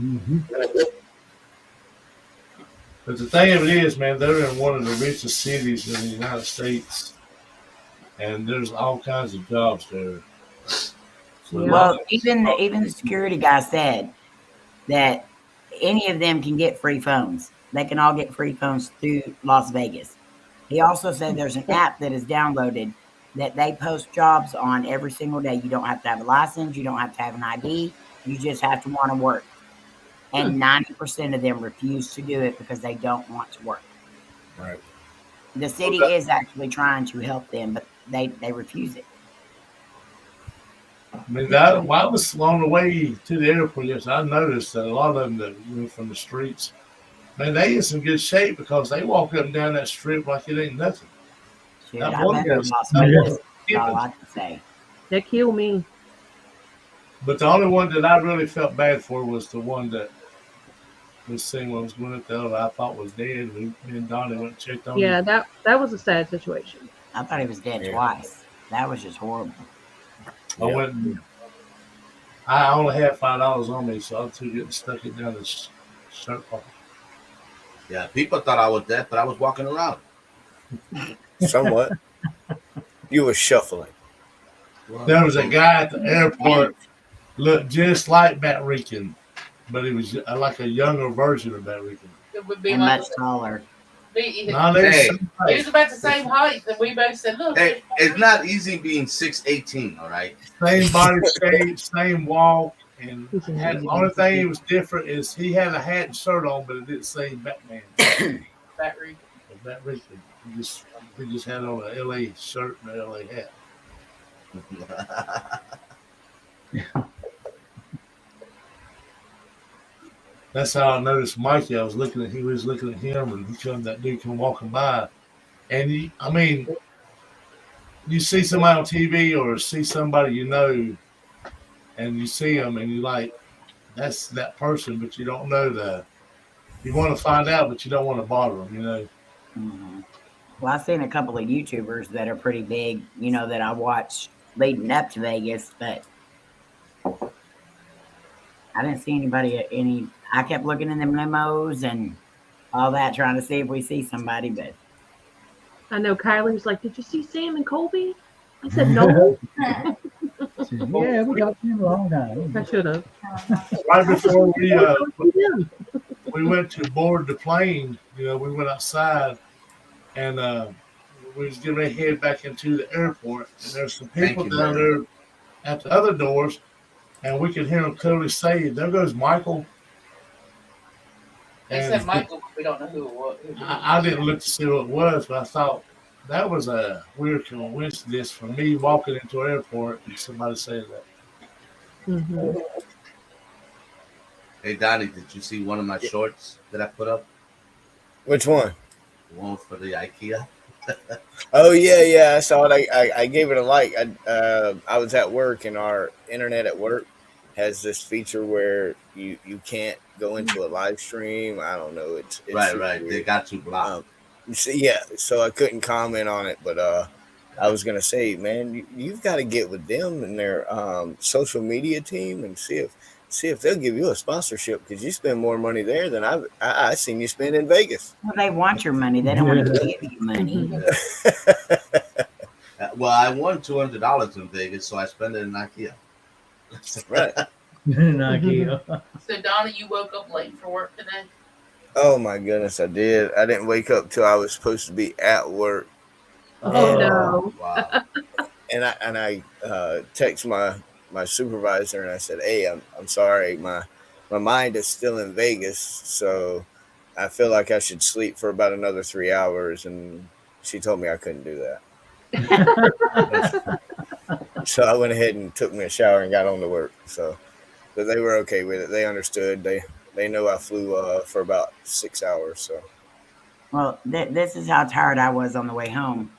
Mm-hmm. But the thing of it is, man, they're in one of the richest cities in the United States, and there's all kinds of jobs there. So, Yeah. Well, even the security guy said that any of them can get free phones. They can all get free phones through Las Vegas. He also said there's an app that is downloaded that they post jobs on every single day. You don't have to have a license. You don't have to have an ID. You just have to want to work. And 90% of them refuse to do it because they don't want to work. Right. The city is actually trying to help them, but they refuse it. I mean, while I was on the way to the airport, yes, I noticed that a lot of them that from the streets, man, they in some good shape because they walk up and down that strip like it ain't nothing. Shit, That I one better guy's lost that my one wrist. That's all I can say. That killed me. But the only one that I really felt bad for was the one that was seeing what was going up the elevator. I thought was dead. Me and Donnie went and checked on Yeah, him. that was a sad situation. I thought he was dead Yeah. twice. That was just horrible. I went and I only had $5 on me, so I took it and stuck it down his shirt pocket. Yeah, people thought I was dead, but I was walking around. Somewhat. You were shuffling. There was a guy at the airport looked just like Bat Rican, but he was like a younger version of Bat Rican. It would be And like much taller. he No, they Hey. was about the same height, and we both said, "Look, Hey, it's not easy being 6'18", all right? same body shape, same walk, and the only thing that was different is he had a hat and shirt on, but it didn't say Batman. Battery." Bat Rican. He just had on a LA shirt and an LA hat. That's how I noticed Mikey. He was looking at him, and that dude come walking by, and you see somebody on TV or see somebody you know, and you see them, and you like, that's that person, but you don't know you want to find out, but you don't want to bother them, you know. Mm-hmm. Well, I've seen a couple of YouTubers that are pretty big, that I watch leading up to Vegas, but I didn't see anybody I kept looking in them limos and all that, trying to see if we see somebody, but I know Kylie was like, "Did you see Sam and Colby?" I said, "No." Yeah, we got him a long time. I should have. Right before we went to board the plane, we went outside, and we was getting ready to head back into the airport, and there's some people down there at the other doors, and we could hear them clearly say, "There goes Michael." They said Michael, but we don't know who it was. I didn't look to see what it was, but I thought that was a weird coincidence for me walking into an airport and somebody saying that. Mm-hmm. Hey, Donnie, did you see one of my shorts that I put up? Which one? The one for the IKEA. Oh yeah, I saw it. I gave it a like. I was at work, and our internet at work has this feature where you can't go into a live stream. I don't know. It's right. weird. They got you blocked. So I couldn't comment on it, but I was gonna say, man, you've got to get with them and their social media team and see if they'll give you a sponsorship, because you spend more money there than I seen you spend in Vegas. Well, they want your money. They don't want to give you money. Well, I won $200 in Vegas, so I spent it in IKEA. Right. IKEA. So, Donna, you woke up late for work today? Oh my goodness, I did. I didn't wake up till I was supposed to be at work. Oh no! Wow. And I text my supervisor, and I said, "Hey, I'm sorry, my mind is still in Vegas, so I feel like I should sleep for about another 3 hours." And she told me I couldn't do that. So I went ahead and took me a shower and got on to work. But they were okay with it. They understood. They know I flew for about 6 hours. So. Well, this is how tired I was on the way home.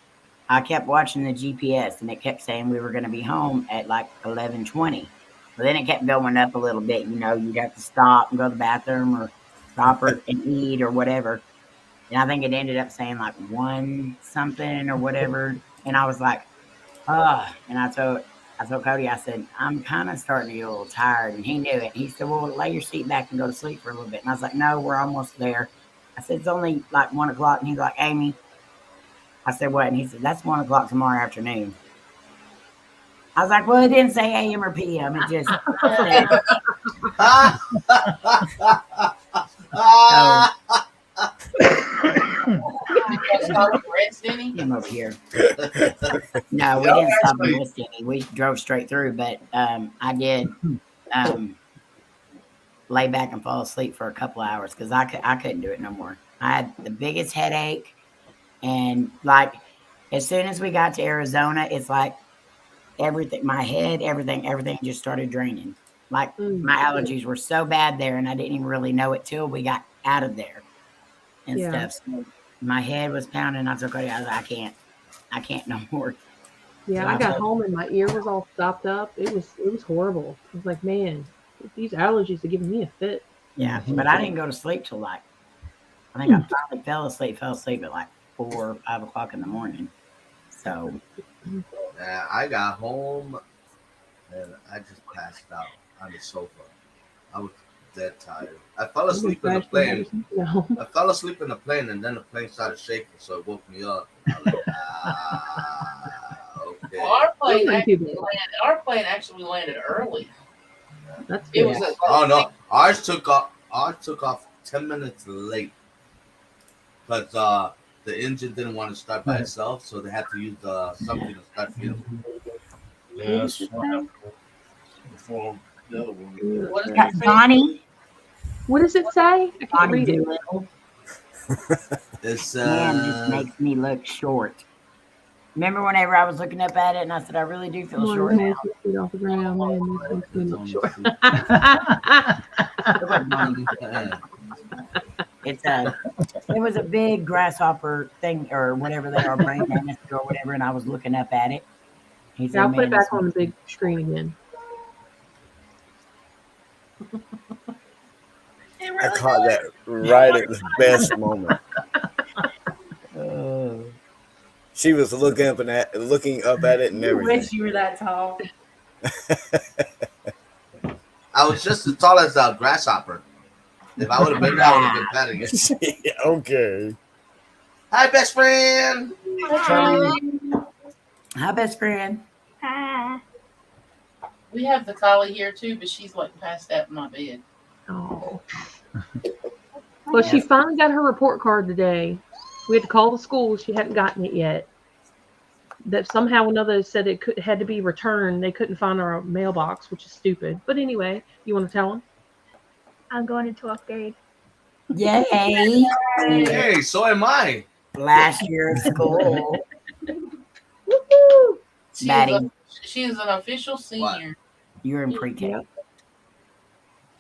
I kept watching the GPS, and it kept saying we were going to be home at like 11:20. But then it kept going up a little bit. You'd have to stop and go to the bathroom or stop and eat or whatever. And I think it ended up saying like 1 something or whatever. And I was like, and I told Cody, I said, I'm kind of starting to get a little tired. And he knew it. He said, well, lay your seat back and go to sleep for a little bit. And I was like, no, we're almost there. I said, it's only like 1 o'clock. And he's like, Amy. I said, what? And he said, that's 1 o'clock tomorrow afternoon. I was like, well, it didn't say AM or PM. It just said. Him up here. No, we didn't stop in West Denny. We drove straight through, but I did lay back and fall asleep for a couple of hours because I couldn't do it no more. I had the biggest headache, and like As soon as we got to Arizona, it's like everything, my head, everything just started draining. Like my allergies were so bad there, and I didn't even really know it till we got out of there and stuff. So my head was pounding. I was like, I was like, I can't no more. Yeah, I got home and my ear was all stopped up. It was horrible. I was like, man, these allergies are giving me a fit. Yeah, but I didn't go to sleep till like, I think I finally fell asleep at like 4 or 5 o'clock in the morning. So Yeah, I got home and I just passed out on the sofa. I was dead tired. I fell asleep in the plane. I fell asleep in the plane, and then the plane started shaking, so it woke me up. I was like, okay. Well, our plane actually landed early. That's It good. was Oh no, ours took off 10 minutes late, but the engine didn't want to start by itself, so they had to use something to start fuel. Yes. Before the other one. What is that? Bonnie, What does it say? I can't read it. Doolittle. It's Man, this makes me look short. Remember whenever I was looking up at it and I said, I really do feel short now. Off the ground, man. This makes me look short. It was a big grasshopper thing or whatever they are, brain mammoth or whatever, and I was looking up at it. He said, I'll put it "Man, back on the big screen again. I caught that right at the best moment. She was looking up at it and I everything. wish you were that tall. I was just as tall as a grasshopper. If I would have been there, I would have been petting it. Okay. Hi, best friend. Hi, best friend." We have the collie here too, but she's like passed out in my bed. Oh. Well, she finally got her report card today. We had to call the school. She hadn't gotten it yet. That somehow or another said it had to be returned. They couldn't find our mailbox, which is stupid. But anyway, you want to tell them? I'm going to 12th grade. Yay! Hey, so am I. Last year of school. Woohoo! She is an official senior. You're in pre-K. Yep.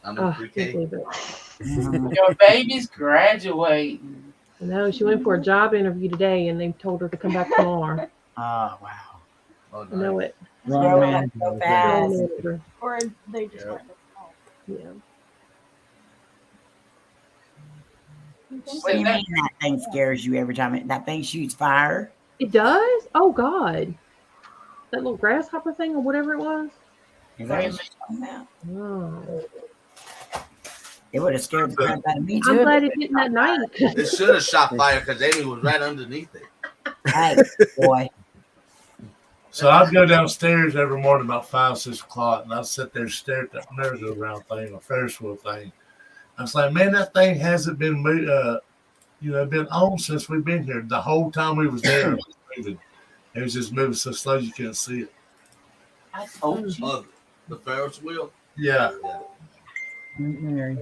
I'm in pre-K. Your baby's graduating. No, she went for a job interview today, and they told her to come back tomorrow. Oh, wow. Oh, I know it. Wrong man. So fast. Or they just weren't. Yeah. What do you mean that thing scares you every time? That thing shoots fire? It does? Oh, God. That little grasshopper thing or whatever it was? Is that what you're talking about? Oh. It would have scared the crap out of me, I'm too. glad it didn't at night. It should have shot fire because Amy was right underneath it. Hey, boy. So I'd go downstairs every morning about 5, 6 o'clock, and I'd sit there and stare at that merry-go-round thing, a Ferris wheel thing. I was like, man, that thing hasn't been, been on since we've been here. The whole time we was there, it was moving. It was just moving so slow you couldn't see it. I told you. Oh, the Ferris wheel? Yeah. Mary.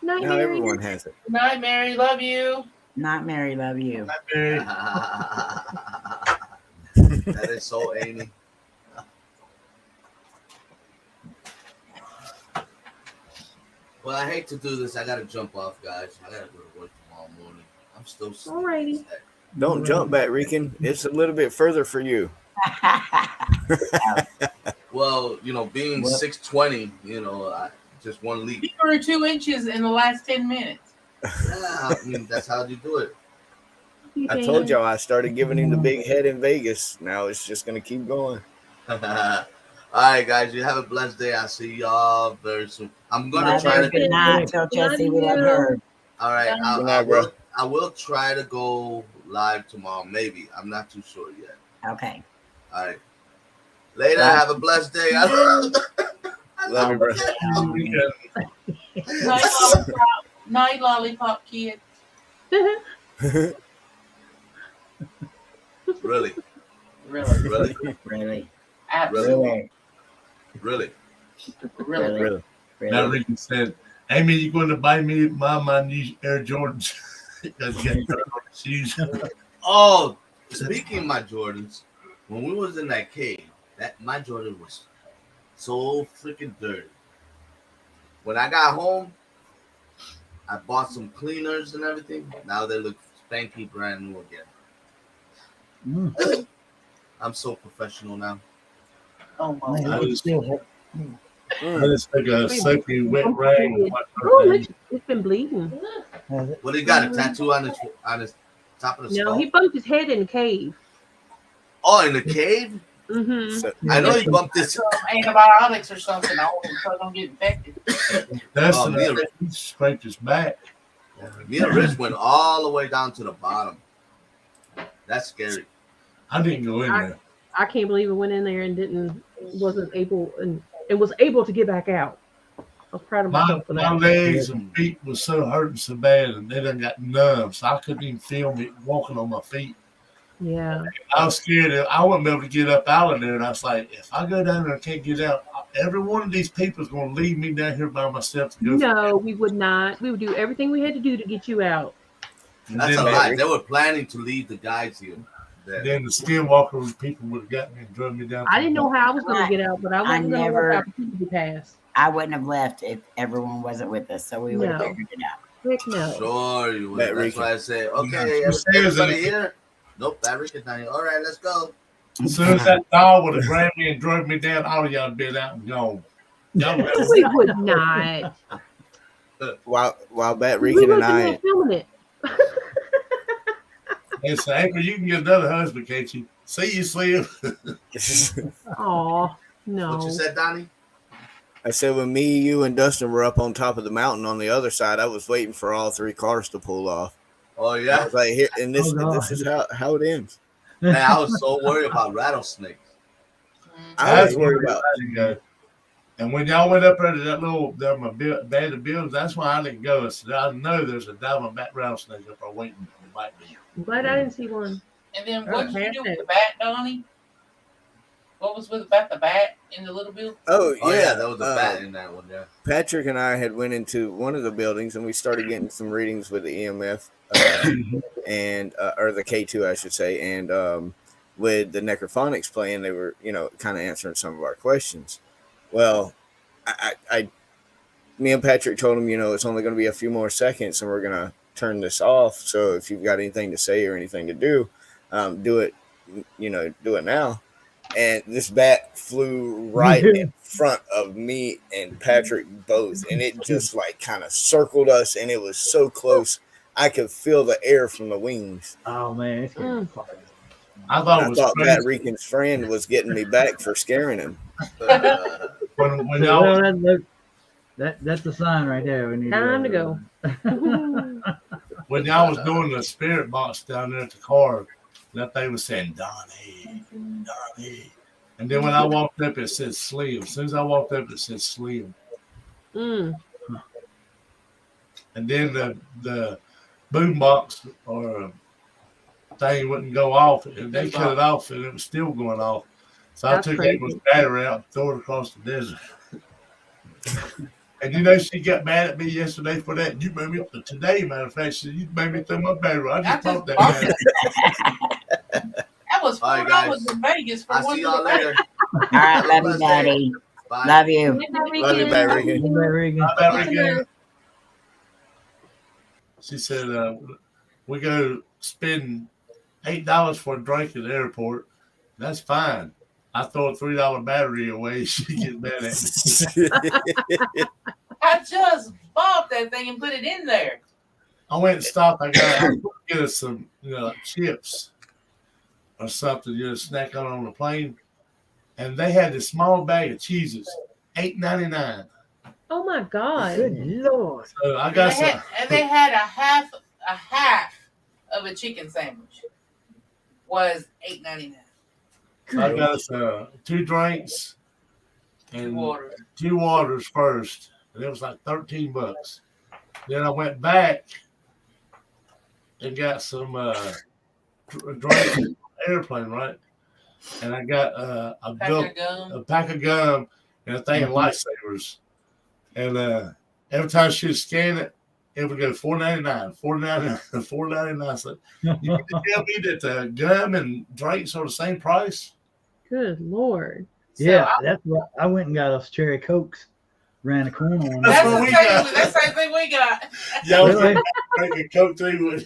Night, Not Mary. everyone has it. Good night, Mary. Love you. Not Mary, love you. Mary. That is so Amy. Well, I hate to do this. I got to jump off, guys. I got to go to work tomorrow morning. I'm still sleeping. Alrighty. Don't jump back, Rican. It's a little bit further for you. Well, being 6'20", I just one leap. You grew 2 inches in the last 10 minutes. Yeah, I mean, that's how you do it. I told y'all I started giving him the big head in Vegas. Now it's just going to keep going. All right, guys. You have a blessed day. I'll see y'all very soon. I'm going to try to... Good night. Tell Jesse we love her. All right. Good night, bro. I will try to go live tomorrow. Maybe. I'm not too sure yet. Okay. All right. Later. Have a blessed day. Love you, bro. Night, lollipop kid. Really? Really? Really? Really? Absolutely. Really? Really? Now Ricky said, Amy, you going to buy me my new Air Jordans? Because you got to shoes. Oh, speaking of my Jordans, when we was in that cave, my Jordan was so freaking dirty. When I got home, I bought some cleaners and everything. Now they look spanky brand new again. I'm so professional now. Oh my Man, I it just, still I just took a soapy wet rag. and wiped her Oh, face. it's been bleeding. has it. What he got? A tattoo on his top of the No, skull? he bumped his head in the cave. Oh, in the cave? Mm-hmm. So, I know he bumped this. Some antibiotics or something on him so I don't get infected. That's Oh, me and he scraped his back. Me and Rich went all the way down to the bottom. That's scary. I didn't go in there. I can't believe it went in there and wasn't able and was able to get back out. I was proud of myself for My that. legs and feet was so hurting so bad, and they done got numb, so I couldn't even feel me walking on my feet. Yeah. I was scared that I wouldn't be able to get up out of there, and I was like, if I go down there and can't get out, every one of these people is going to leave me down here by myself to go. No, we would not. We would do everything we had to do to get you out. And That's a then, lie. They were planning to leave the guys here. then the skinwalker people would have got me and drug me down. I didn't know how I was going to get out, but I wasn't going to never- let the opportunity pass. I wouldn't have left if everyone wasn't with us, so we would have No. figured it out. Heck no. Sure, you would. Matt That's Rican. why I said, Yeah, okay, who says everybody it? here? Nope, that Rican's not here. All right, let's go. As soon as that dog would have grabbed me and drug me down, all of y'all would been out and gone. Y'all would have We would not. while Bat We Rican would and have been I there filming it. and say, April, you can get another husband, can't you? See you, Slim. Aw, no. What you said, Donnie? I said when me, you, and Dustin were up on top of the mountain on the other side, I was waiting for all three cars to pull off. Oh, I yeah. was like, here, and this, Oh, this is how it ends. Man, I was so worried about rattlesnakes. I was worried about. I didn't go. And when y'all went up there to that little band of buildings, that's why I didn't go. I said, I know there's a diamondback rattlesnake up there waiting to bite me. I'm glad I didn't see one. And then what did you do with the bat, Donnie? What was about the bat in the little building? Oh Oh, yeah, yeah, that was a bat in that one, yeah. Patrick and I had went into one of the buildings and we started getting some readings with the EMF and or the K2, I should say, and with the necrophonics playing, they were kind of answering some of our questions. Well, me and Patrick told him, it's only going to be a few more seconds and we're going to turn this off. So if you've got anything to say or anything to do, do it, do it now. And this bat flew right in front of me and Patrick both. And it just kind of circled us and it was so close. I could feel the air from the wings. Oh man, it's Mm. I thought I it was thought crazy. Pat Rican's friend was getting me back for scaring him. When y'all, Well, that's a sign right there. We need Time to go. when y'all was doing the spirit box down there at the car, that thing was saying Donnie. And then when I walked up, it said Slim. As soon as I walked up, it said Slim. Mm. And then the boom box or thing wouldn't go off. And they cut it off and it was still going off. So That's I took crazy. April's battery out and threw it across the desert. And she got mad at me yesterday for that. You made me today, matter of fact, she said, you made me throw my battery. I just popped that battery. That was All right, $4 guys. in Vegas for I'll one see y'all little bat. later. All right, love you, Daddy. Bye. Love you. Love you, Pat Rican. Very good. Not that again. She said, we go spend $8 for a drink at the airport. That's fine. I throw a $3 battery away. She gets mad at me. I just bought that thing and put it in there. I went and stopped. I to get us some, like chips or something, snack on the plane. And they had this small bag of cheeses, $8.99. Oh my God. Good Lord. So I got some. And they had a half of a chicken sandwich. Was $8.99. I got us 2 drinks and Water. 2 waters first, and it was like $13. Then I went back and got some drinks in the airplane, right? And I got a pack of gum and a thing of lifesavers. And every time she would scan it, it would go $4.99, $4.99, $4.99. So you mean to tell me that the gum and drinks are the same price? Good Lord. Yeah, that's what I went and got us cherry cokes. Ran the corner on That's that. what we got. That's the same thing we got. Y'all Really? drinking Coke too.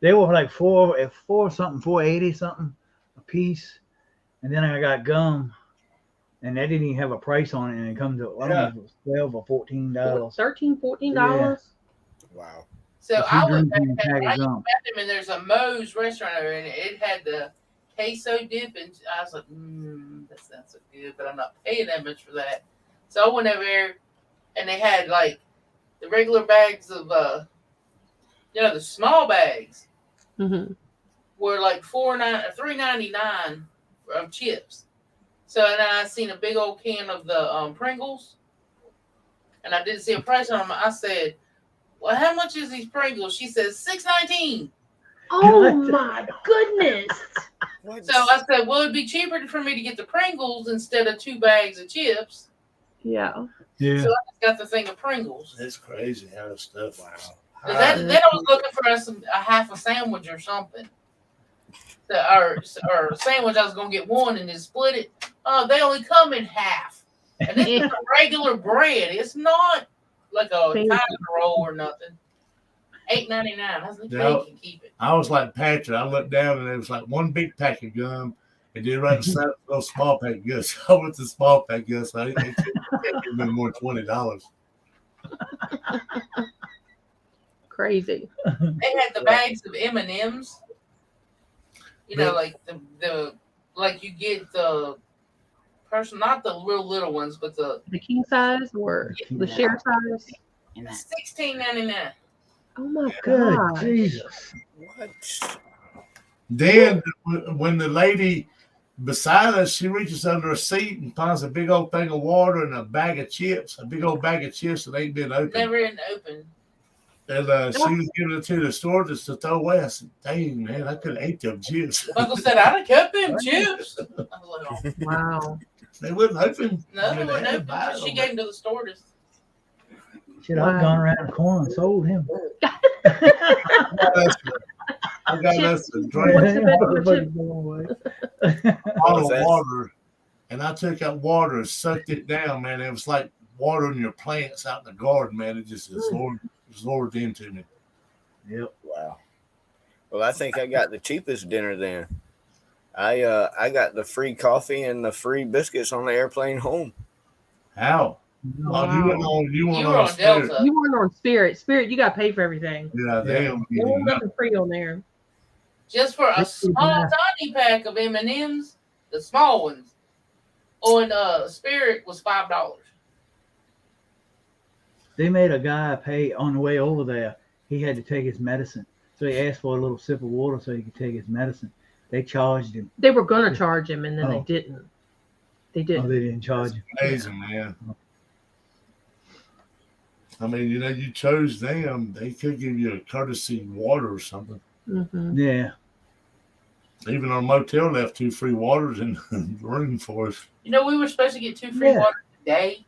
They were like $4.80 something a piece, and then I got gum, and they didn't even have a price on it, and it comes to I don't know if it was $12 or $14. $13, $14. Yeah. Wow. So If you I went drink in a back pack there, of gum. and there's a Moe's restaurant over there, and it had the queso dip, and I was like, that sounds so good, but I'm not paying that much for that. So I went over there, and they had like the regular bags of, the small bags were like $3.99 of chips. So and then I seen a big old can of the Pringles, and I didn't see a price on them. I said, "Well, how much is these Pringles?" She says $6.19. Oh my goodness! So I said, "Well, it'd be cheaper for me to get the Pringles instead of 2 bags of chips." Yeah. Yeah. So I just got the thing of Pringles. That's crazy how this stuff. Wow. Then I was looking for us a half a sandwich or something. Or a sandwich, I was going to get one and then split it. Oh, they only come in half. And this is a regular bread. It's not like a tiger roll or nothing. $8.99. I was like, you can keep it. I was like Patrick. I looked down and it was like one big pack of gum, and then right beside it, those small pack of gum. So I went to small pack of gum. So I can't give me more than $20. Crazy. They had the bags of M&Ms. You know, like the like you get the person, not the real little ones, but the king size or the share size. $16.99. Oh my Good God! Jesus! What? Then when the lady beside us, she reaches under a seat and finds a big old thing of water and a bag of chips, a big old bag of chips that ain't been opened. Never been open. And she was giving it to the store just to throw away. I said, "Dang, man, I could have ate them chips." Uncle said, "I'd have kept them chips." I was like, "Oh." Wow. They wouldn't open. No, they wouldn't open. She gave them to the store. Shit, I've gone around the corner and sold him. I got us a drink. Bottle of water, and I took that water and sucked it down, man. It was like watering your plants out in the garden, man. It just absorbed into me. Yep. Wow. Well, I think I got the cheapest dinner then. I got the free coffee and the free biscuits on the airplane home. How? Wow. Oh, you were on Spirit. Delta. You weren't on Spirit. Spirit, you got to pay for everything. Yeah, damn. There was nothing free on there. Just for a small, tiny pack of M&Ms, the small ones, on Spirit was $5. They made a guy pay on the way over there. He had to take his medicine. So he asked for a little sip of water so he could take his medicine. They charged him. They were going to charge him, and then they didn't. They didn't. Oh, they didn't charge him. Amazing, man. I mean, you chose them. They could give you a courtesy water or something. Mm-hmm. Yeah. Even our motel left 2 free waters in the room for us. We were supposed to get 2 free waters a day.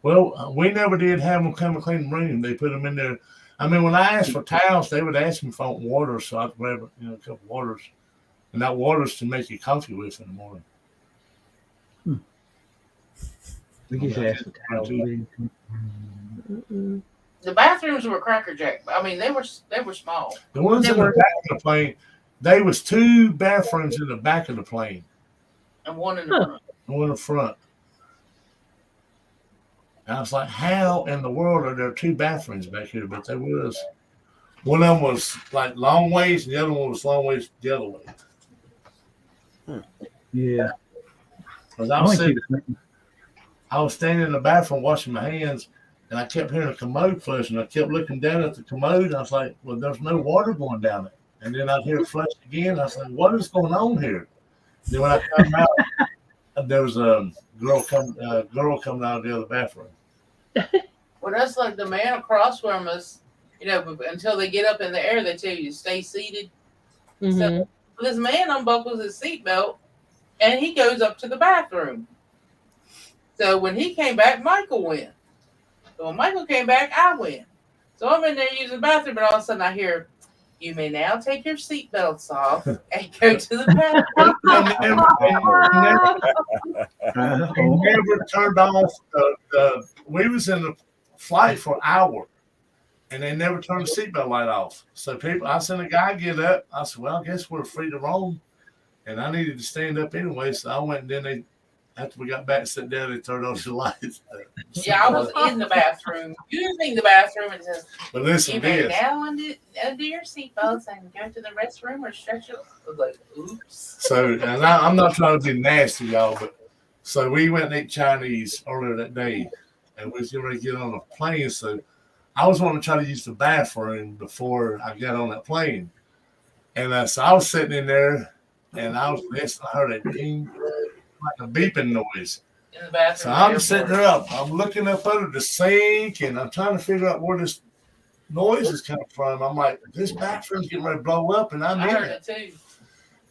Well, we never did have them come and clean the room. They put them in there. I mean, when I asked for towels, they would ask me if I want water, so I'd grab a couple waters. And that water's to make your coffee with in the morning. We just asked for towels. The bathrooms were crackerjack. I mean, they were small. The ones in the back of the plane, they was 2 bathrooms in the back of the plane. And one in the front. One in the front. And I was like, how in the world are there 2 bathrooms back here? But there was. One of them was like long ways, and the other one was long ways the other way. Yeah. I was standing in the bathroom washing my hands, and I kept hearing a commode flush, and I kept looking down at the commode, and I was like, well, there's no water going down it. And then I'd hear it flush again. I was like, what is going on here? Then when I come out, there was a girl coming out of the other bathroom. Well, that's like the man across from us, until they get up in the air, they tell you to stay seated. Mm-hmm. So this man unbuckles his seatbelt, and he goes up to the bathroom. So when he came back, Michael went. So when Michael came back, I went. So I'm in there using the bathroom, and all of a sudden I hear, "You may now take your seatbelts off and go to the bathroom." They never turned off we was in the flight for an hour, and they never turned the seatbelt light off. So I seen a guy get up. I said, well, I guess we're free to roam. And I needed to stand up anyway, so I went, and then after we got back and sat down, they turned on the lights. Yeah, I was in the bathroom, using the bathroom, and says, but listen, "You may now undo your seatbelts and go to the restroom or stretch it." I was like, oops. So, and I'm not trying to be nasty, y'all, but so we went and ate Chinese earlier that day, and we was getting ready to get on a plane. So I was wanting to try to use the bathroom before I got on that plane. And so I was sitting in there, and I heard a ding, like a beeping noise. In the bathroom. So I'm sitting there up. I'm looking up under the sink, and I'm trying to figure out where this noise is coming from. I'm like, this bathroom's getting ready to blow up, and I'm I in heard it. it too.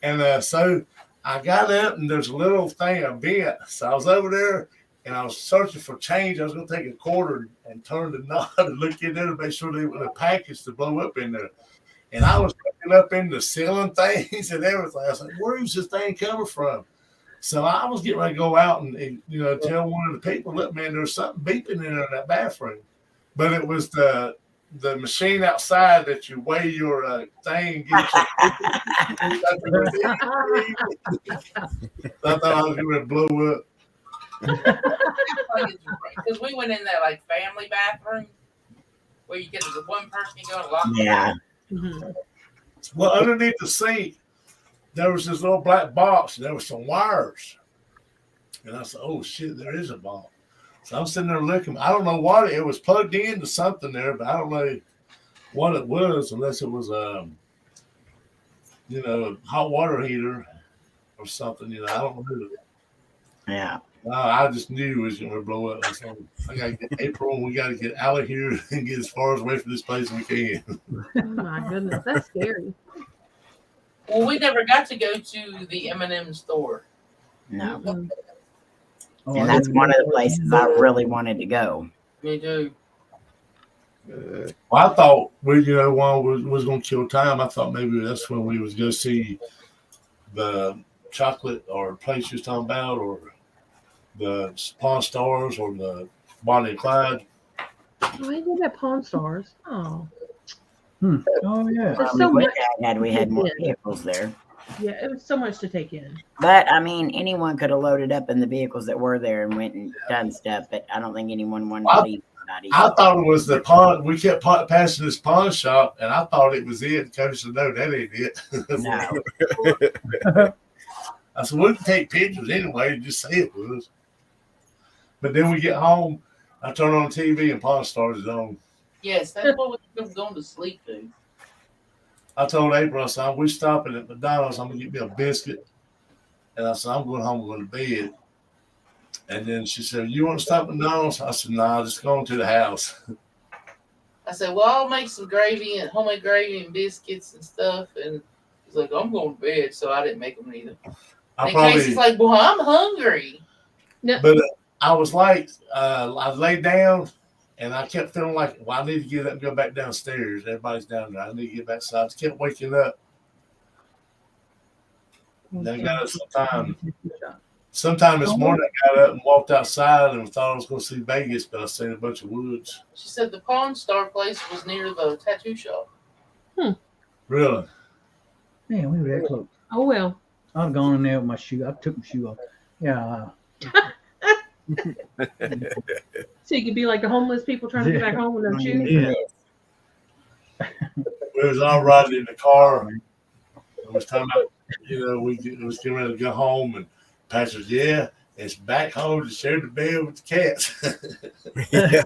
And so I got up, and there's a little thing I bent. So I was over there, and I was searching for change. I was going to take a quarter and turn the knob and look in there to make sure they were a package to blow up in there. And I was looking up in the ceiling things and everything. I was like, where is this thing coming from? So I was getting ready to go out and tell one of the people, look, man, there's something beeping in there in that bathroom. But it was the machine outside that you weigh your thing. I thought I was going to blow up. Because we went in that like family bathroom where you get the one person you go and lock. Yeah. Mhm. Well, underneath the sink, there was this little black box. And there were some wires. And I said, oh, shit, there is a box. So I'm sitting there looking. I don't know what it was plugged into something there, but I don't know what it was unless it was a hot water heater or something. I don't know. Yeah. I just knew it was going to blow up. So I got to get April, and we got to get out of here and get as far away from this place as we can. Oh my goodness, that's scary. Well, we never got to go to the M&M store. No. Mhm. And that's one of the places I really wanted to go. Me too. Well, I thought while we was going to kill time, I thought maybe that's when we was going to see the chocolate or place you was talking about, or the Pawn Stars, or the Bonnie and Clyde. Oh, I did that Pawn Stars. Oh, Oh yeah. there's We so much. we had more Yeah. vehicles there. Yeah, it was so much to take in. But I mean, anyone could have loaded up in the vehicles that were there and went and done stuff. But I don't think anyone wanted to leave. I thought it was the pawn. We kept passing this pawn shop, and I thought it was it. Coach said, no, that ain't it. No. I said, we can take pictures anyway and just say it was. But then we get home, I turn on TV and Pawn Stars is on. Yes, that's what we were going to sleep to. I told April, I said, we're stopping at McDonald's. I'm going to get me a biscuit. And I said, I'm going home, going to bed. And then she said, you want to stop at McDonald's? I said, nah, just going to the house. I said, well, I'll make some gravy and homemade gravy and biscuits and stuff. And he's like, I'm going to bed. So I didn't make them either. And Casey's like, well, I'm hungry. But I was like, I laid down, and I kept feeling like, well, I need to get up and go back downstairs. Everybody's down there. I need to get back. So I just kept waking up. And I got up sometime this morning, I got up and walked outside and thought I was going to see Vegas, but I seen a bunch of woods. She said the Pawn Star place was near the tattoo shop. Really? Man, we were that close. Oh well. I've gone in there with my shoe. I took my shoe off. Yeah. So you could be like the homeless people trying to get back home with no shoes. Yeah. We was all riding in the car. It was time out, we was getting ready to go home, and Pastor said, yeah, it's back home to share the bed with the cats. Yeah.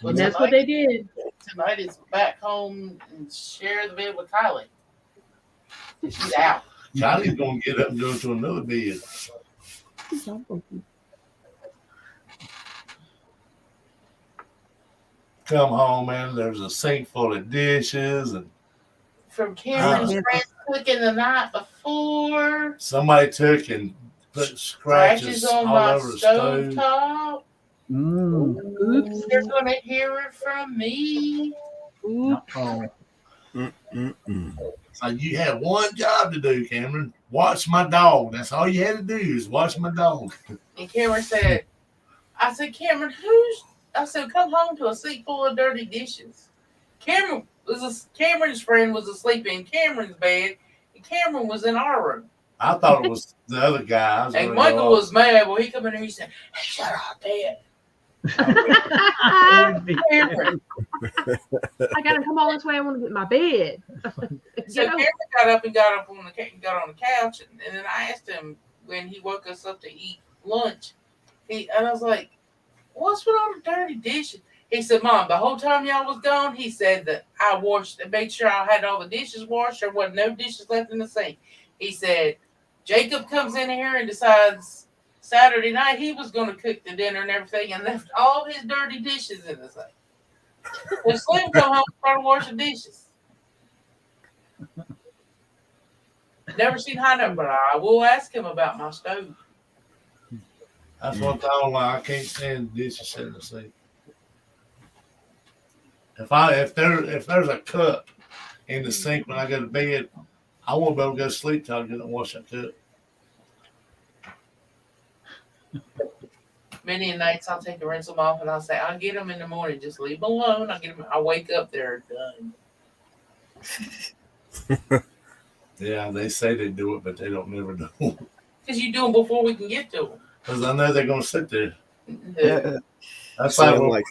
And that's what they did. Tonight it's back home and share the bed with Kylie. She's out. Johnny's going to get up and go to another bed. Come home, man. There's a sink full of dishes, and From Cameron's friends cooking the night before. somebody took and put scratches On all my over the stove stove. top. Oops. You're gonna hear it from me. Not Paul. So you had one job to do, Cameron. Watch my dog. That's all you had to do is watch my dog. And Cameron said, I said, Cameron, I said, come home to a sink full of dirty dishes. Cameron's friend was asleep in Cameron's bed, and Cameron was in our room. I thought it was the other guy. And Michael was mad. Well, he come in here, he said, hey, shut up, Dad. Cameron. I gotta come all this way. I want to get in my bed. So Cameron got up and got on the couch, and then I asked him when he woke us up to eat lunch. And I was like, "What's with all the dirty dishes?" He said, "Mom, the whole time y'all was gone," he said that I washed and made sure I had all the dishes washed. There wasn't no dishes left in the sink. He said, "Jacob comes in here and decides Saturday night he was going to cook the dinner and everything, and left all his dirty dishes in the sink." When Slim come home and started washing dishes. Never seen High but I will ask him about my stove. That's one thing I can't stand dishes in the sink. If there's a cup in the sink when I go to bed, I won't be able to go to sleep till I get and wash that cup. Many nights I'll take and rinse them off, and I'll say, I'll get them in the morning. Just leave them alone. I'll wake up, they're done. Yeah, they say they do it, but they don't never do it. Because you do them before we can get to them. Because I know they're going to sit there. Yeah. That's like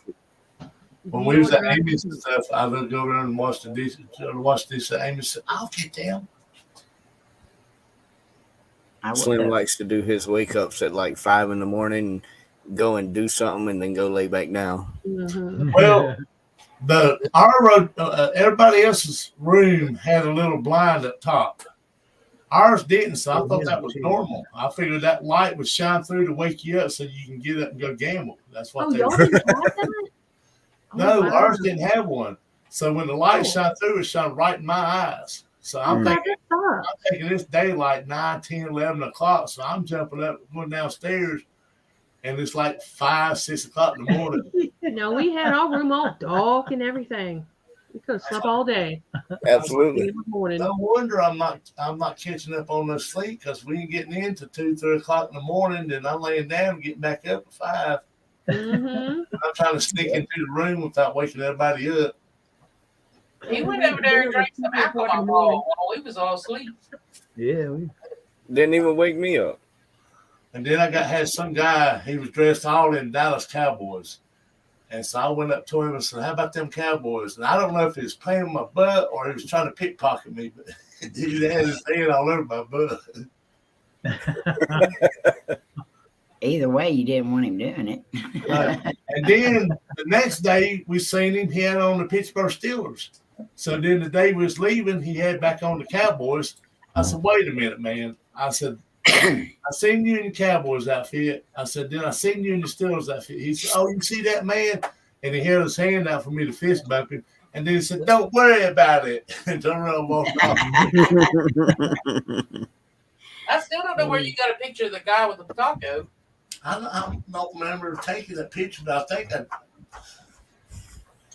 when we was at Amy's and stuff, I would go around and wash the dishes. Amy said, I'll get them. Slim likes to do his wake ups at like 5 a.m, go and do something, and then go lay back down. Mm-hmm. Well, everybody else's room had a little blind up top. Ours didn't, so I thought that was normal. I figured that light would shine through to wake you up so you can get up and go gamble. That's what they were. Didn't have that? No, ours didn't have one. So when the light shined through, it shone right in my eyes. So I'm taking this daylight 9, 10, 11 o'clock. So I'm jumping up, going downstairs, and it's like 5, 6 o'clock in the morning. No, we had our room all dark and everything. We could have slept all day. Absolutely. No wonder I'm not catching up on the sleep, because we ain't getting into 2, 3 o'clock in the morning. Then I'm laying down and getting back up at 5. Mm-hmm. I'm trying to sneak into the room without waking everybody up. He went over there and drank some alcohol while we was all asleep. Yeah, we didn't even wake me up. And then I had some guy, he was dressed all in Dallas Cowboys. And so I went up to him and said, how about them Cowboys? And I don't know if he was playing my butt or he was trying to pickpocket me, but he had his hand all over my butt. Either way, you didn't want him doing it. Right. And then the next day we seen him, he had on the Pittsburgh Steelers. So then the day we was leaving, he had back on the Cowboys. I said, wait a minute, man. I said, I seen you in the Cowboys outfit. I said, then I seen you in the Steelers outfit. He said, oh, you see that, man? And he held his hand out for me to fist bump him. And then he said, don't worry about it. And turned around and walked off. I still don't know where you got a picture of the guy with the taco. I don't remember taking that picture, but I think I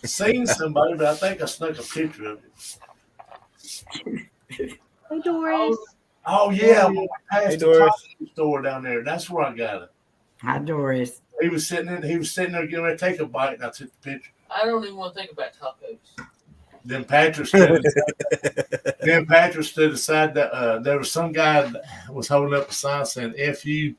seen somebody, but I think I snuck a picture of it. Hey, Doris. Oh yeah, I went past the taco store down there. That's where I got it. Hi, Doris. He was sitting there getting ready to take a bite, and I took the picture. I don't even want to think about tacos. Then Patrick stood aside that there was some guy that was holding up a sign saying F you.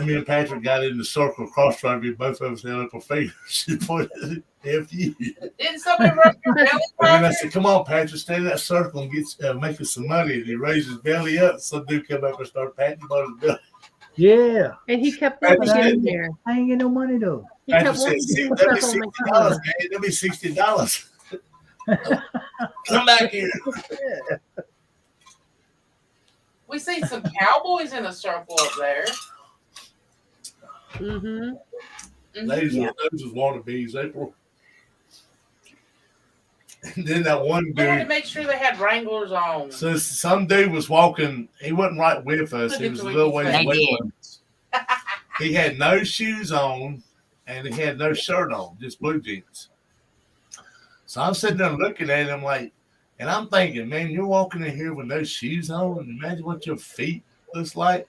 Me and Patrick got in the circle across from me. Both of us held up our fingers. She pointed F you. Didn't somebody rub your belly? And then I said, come on, Patrick, stay in that circle and make us some money. And he raised his belly up. Some dude came up and started patting him on his belly. Yeah. And he kept wanting to get in there. I ain't get no money though. He kept Patrick wanting said, to that'll get be in the $60, circle. man. That'll be $60. Come back here. We see some cowboys in a circle up there. Mm-hmm. Those was wannabes, April. And then that one We had to dude. make sure they had Wranglers on. So some dude was walking. He wasn't right with us. He was a little ways away from us. He had no shoes on, and he had no shirt on, just blue jeans. So I'm sitting there looking at him like, and I'm thinking, man, you're walking in here with no shoes on. Imagine what your feet looks like.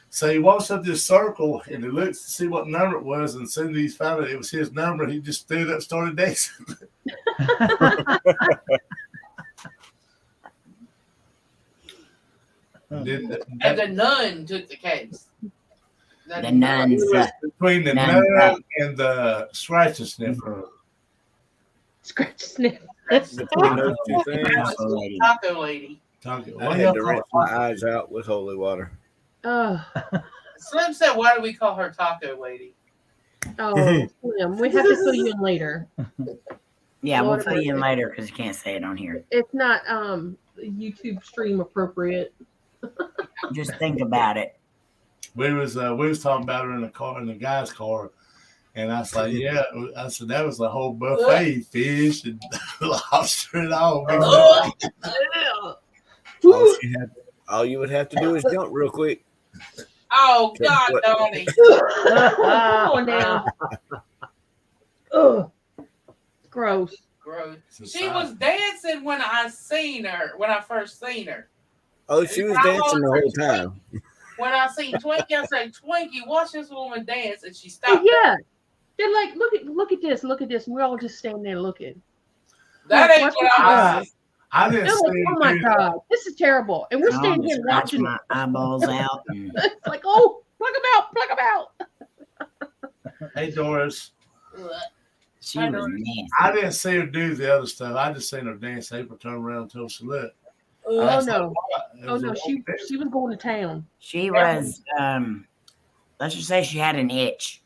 So he walks up this circle and he looks to see what number it was, and as soon as he found out it was his number, he just stood up and started dancing. And the nun took the case. The nuns. Between the nun and the scratch and sniffer. Scratch sniff. Between those two things, Taco lady. I had to rinse my eyes out with holy water. Oh, Slim said, "Why do we call her Taco Lady?" oh, Slim, we have to fill you in later. Yeah, we'll Lord fill you in mercy. later because you can't say it on here. It's not YouTube stream appropriate. Just think about it. We was talking about her in the car, in the guy's car, and I was like, yeah. I said that was the whole buffet, fish and lobster and all. All you would have to do is jump real quick. Oh God, Donnie! Oh, now. Ugh. Gross. Gross. She was dancing when I first seen her. Oh, she was dancing the whole time. When I seen Twinkie, I said, "Twinkie, watch this woman dance," and she stopped. Yeah. They're like, look at this. And we're all just standing there looking. That ain't Watch what what I she was. I didn't They're see like, oh my God, this is terrible. And we're standing here Scratch watching. my eyeballs out. And It's like, oh, plug them out. Hey, Doris. she was nasty. I didn't see her do the other stuff. I just seen her dance. April turned around and told she looked. Oh no. Oh no, she was going to town. She was, let's just say she had an itch.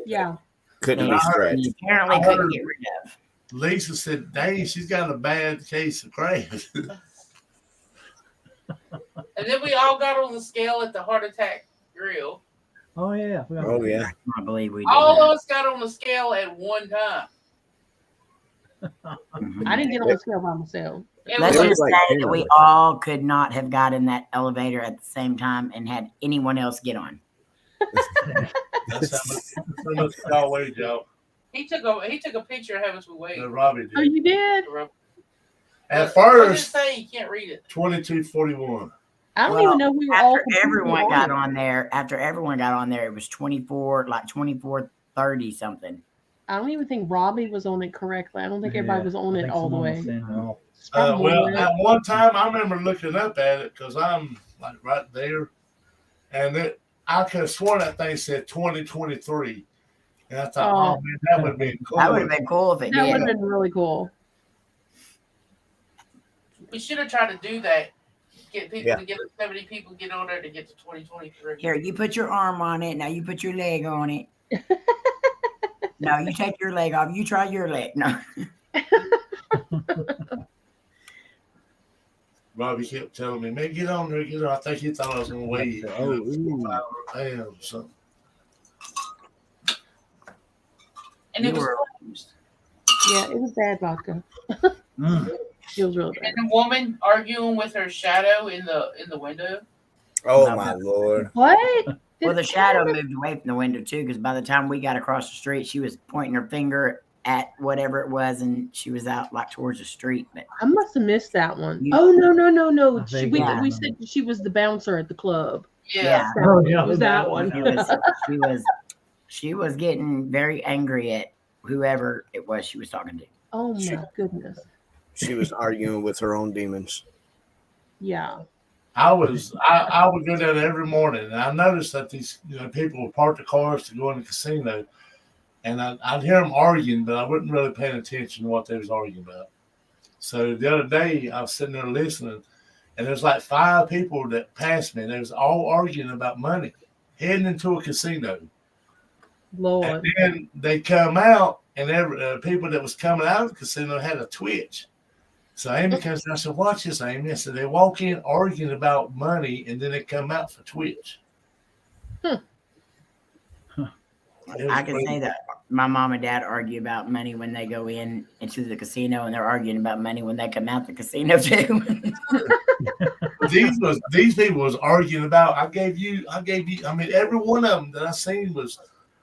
Yeah. Couldn't be scratched. You apparently couldn't get rid of. Lisa said, dang, she's got a bad case of crabs. And then we all got on the scale at the Heart Attack Grill. Oh yeah. Oh yeah. I believe we did. All that. of us got on the scale at one time. Mhm. I didn't get on the scale by myself. It Let's was just like say that we all could not have got in that elevator at the same time and had anyone else get on. That's how much y'all weighed, y'all. he took a picture of us with Wade. No, Robbie Oh, did. you did? At What did it first, say? You can't read it. 22:41. I don't Well, even know we were all After everyone completely got on. on there, it was 24:30 something. I don't even think Robbie was on it correctly. I don't think everybody was on it all the way. It's probably Well, more than at that. one time, I remember looking up at it because I'm like right there, and I could have sworn that thing said 2023, and I thought, oh man, that would have been cool. That would have been cool if it That would did. have been really cool. We should have tried to do that. Get people Yeah. to get 70 people get on there to get to 2023. Here, you put your arm on it. Now you put your leg on it. No, you take your leg off. You try your leg. No. Robbie kept telling me, man, get on there, get on. I think he thought I was going to wait. Oh, ooh. Pounds or something. And it You was were- closed. Yeah, it was bad vodka. It was real bad. And the woman arguing with her shadow in the window. Oh my Lord. What? Well, the shadow moved away from the window too, because by the time we got across the street, she was pointing her finger at whatever it was, and she was out like towards the street. But I must have missed that one. You- Oh no! I think We yeah. said she was the bouncer at the club. Yeah. Oh, yeah. It was that one. she was getting very angry at whoever it was she was talking to. Oh my goodness. She was arguing with her own demons. Yeah. I would go down there every morning, and I noticed that these people would park the cars to go in the casino, and I'd hear them arguing, but I wasn't really paying attention to what they was arguing about. So the other day, I was sitting there listening, and there's like 5 people that passed me, and they was all arguing about money, heading into a casino. Lord. And then they come out, and people that was coming out of the casino had a twitch. So Amy comes and I said, watch this, Amy. I said, they walk in arguing about money, and then they come out for Twitch. I can say that my mom and dad argue about money when they go into the casino, and they're arguing about money when they come out the casino too. These people was arguing about, I gave you. I mean, every one of them that I seen was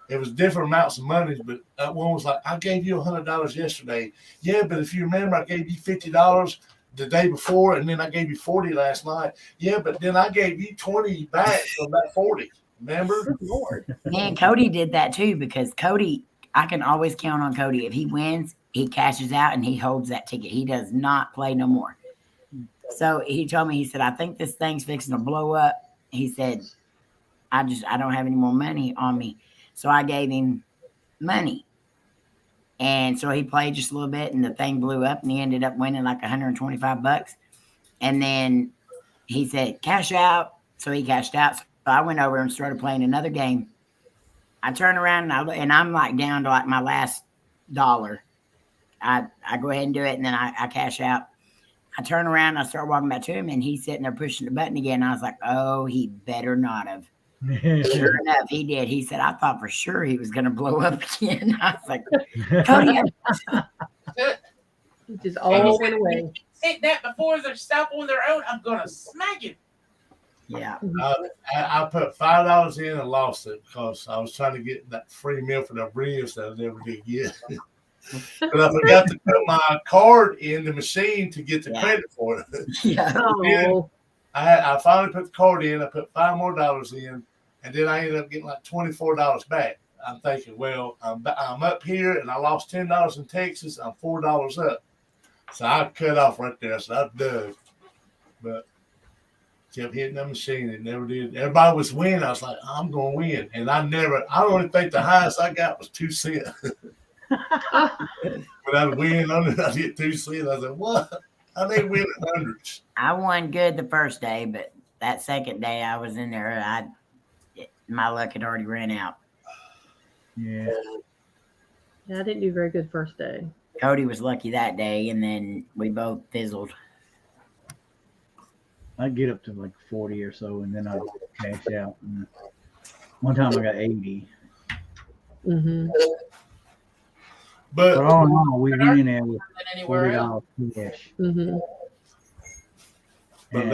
It was different amounts of money, but one was like, I gave you $100 yesterday. Yeah, but if you remember, I gave you $50 the day before, and then I gave you 40 last night. Yeah, but then I gave you 20 back from that 40. Remember? Lord. Me and Cody did that too because Cody, I can always count on Cody. If he wins, he cashes out and he holds that ticket. He does not play no more. So he told me, he said, I think this thing's fixing to blow up. He said, I don't have any more money on me. So I gave him money. And so he played just a little bit and the thing blew up and he ended up winning like $125. And then he said, cash out. So he cashed out. So I went over and started playing another game. I turn around and I'm like down to like my last dollar. I go ahead and do it and then I cash out. I turn around and I start walking back to him and he's sitting there pushing the button again. I was like, oh, he better not have. Sure enough, he did. He said, I thought for sure he was going to blow up again. I was like, Cody. It just all went away. Hit that before they stop on their own. I'm going to smack it. Yeah. I put $5 in and lost it because I was trying to get that free meal for the ribs that I never did get. But I forgot to put my card in the machine to get the credit for it. Yeah. Oh. I finally put the card in. I put $5 more in, and then I ended up getting like $24 back. I'm thinking, well, I'm up here, and I lost $10 in Texas. I'm $4 up, so I cut off right there. So I'm done. But kept hitting the machine. It never did. Everybody was winning. I was like, I'm going to win, and I don't think the highest I got was 2 cents. But I'd win on it. I'd get 2 cents. I said, what? I didn't win hundreds. I won good the first day, but that second day I was in there. My luck had already ran out. Yeah. Yeah, I didn't do very good first day. Cody was lucky that day, and then we both fizzled. I'd get up to like 40 or so, and then I'd cash out. And one time I got 80. Mm-hmm. But all in all, we went in there with Anywhere else. $40 cash. Mm-hmm. But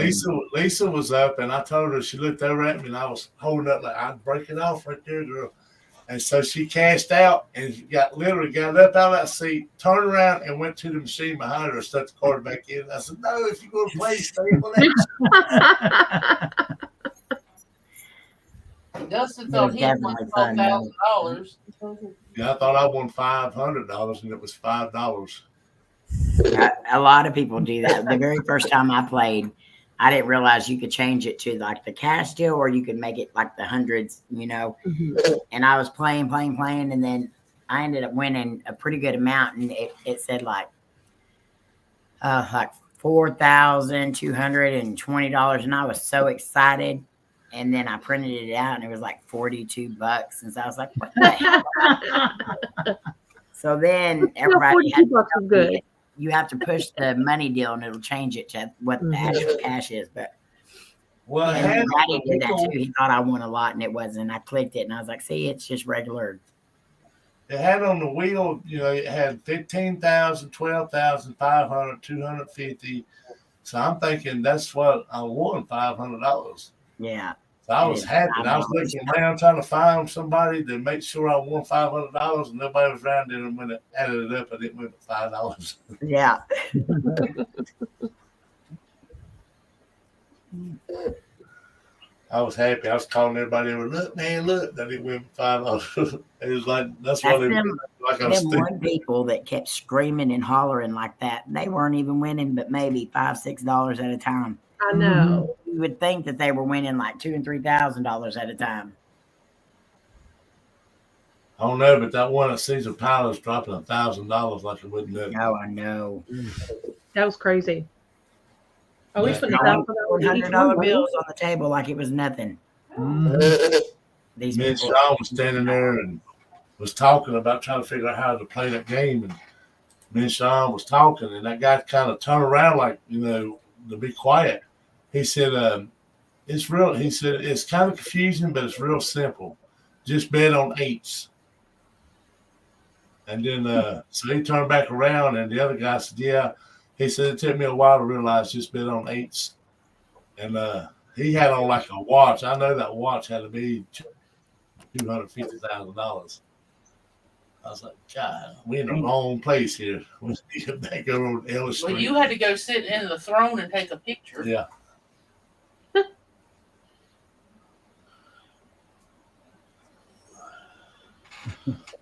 Lisa was up, and I told her, she looked over at me, and I was holding up like, I'd break it off right there, girl. And so she cashed out and literally got up out of that seat, turned around, and went to the machine behind her and stuck the card back in. I said, no, if you go to play, stay on that. Dustin thought he won $12,000. Yeah, I thought I won $500, and it was $5. A lot of people do that. The very first time I played, I didn't realize you could change it to like the cash deal, or you could make it like the hundreds, Mm-hmm. And I was playing, and then I ended up winning a pretty good amount, and it said like $4,220, and I was so excited. And then I printed it out, and it was like $42, and so I was like, "What the hell?" So then everybody had $42 was good. You have to push the money deal, and it'll change it to what the actual cash is. But Daddy did that too. He thought I won a lot, and it wasn't. I clicked it, and I was like, "See, it's just regular." It had on the wheel, it had 15,000, 12,500, 250. So I'm thinking that's what I won, $500. Yeah. So I was happy. I was looking around trying to find somebody to make sure I won $500, and nobody was around there. And when it added it up, I didn't win $5. Yeah. I was happy. I was calling everybody over. Look, man, look! I didn't win $5. It was like that's what it was. Like I was one people that kept screaming and hollering like that. They weren't even winning, but maybe $5, $6 at a time. I know. You would think that they were winning like $2,000 and $3,000 at a time. I don't know, but that one at Caesar Palace dropping $1,000 like it wouldn't do. Oh, I know. That was crazy. I wish put $100 bills on the table like it was nothing. Me and Sean was standing there and was talking about trying to figure out how to play that game, and me and Sean was talking, and that guy kind of turned around like, to be quiet. He said, it's real. He said, it's kind of confusing, but it's real simple. Just bet on 8s. And then, so he turned back around, and the other guy said, yeah. He said, it took me a while to realize just bet on 8s. And he had on like a watch. I know that watch had to be $250,000. I was like, God, we're in the wrong place here. We need to get back over on Ellis Well, Street. you had to go sit in the throne and take a picture. Yeah.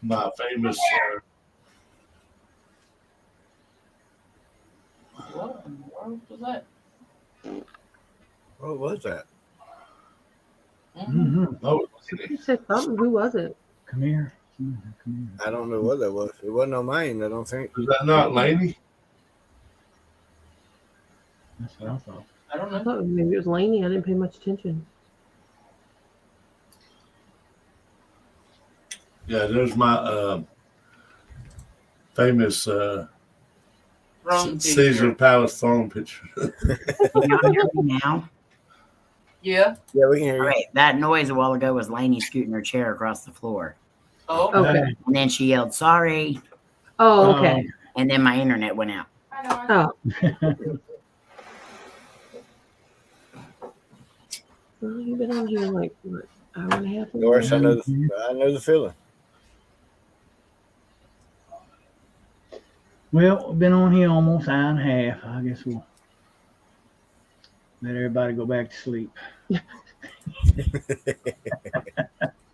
My famous What in the world was that? What was that? oh, You said something. Who was it? Come here. Come here. I don't know what that was. It wasn't on mine, I don't think. was that not Laney? That's what I thought. I don't I know. thought maybe it was Laney. I didn't pay much attention. Yeah, there's my famous Throne Caesar picture. Palace throne picture. Can y'all hear me now? Yeah. Yeah, we can hear All you. right, that noise a while ago was Lainey scooting her chair across the floor. Oh. Okay. And then she yelled, sorry. Oh, okay. And then my internet went out. Oh. Well, you've been on here like what, hour and a half? Doris, I know the feeling. Well, we've been on here almost an hour and a half. I guess we'll let everybody go back to sleep. What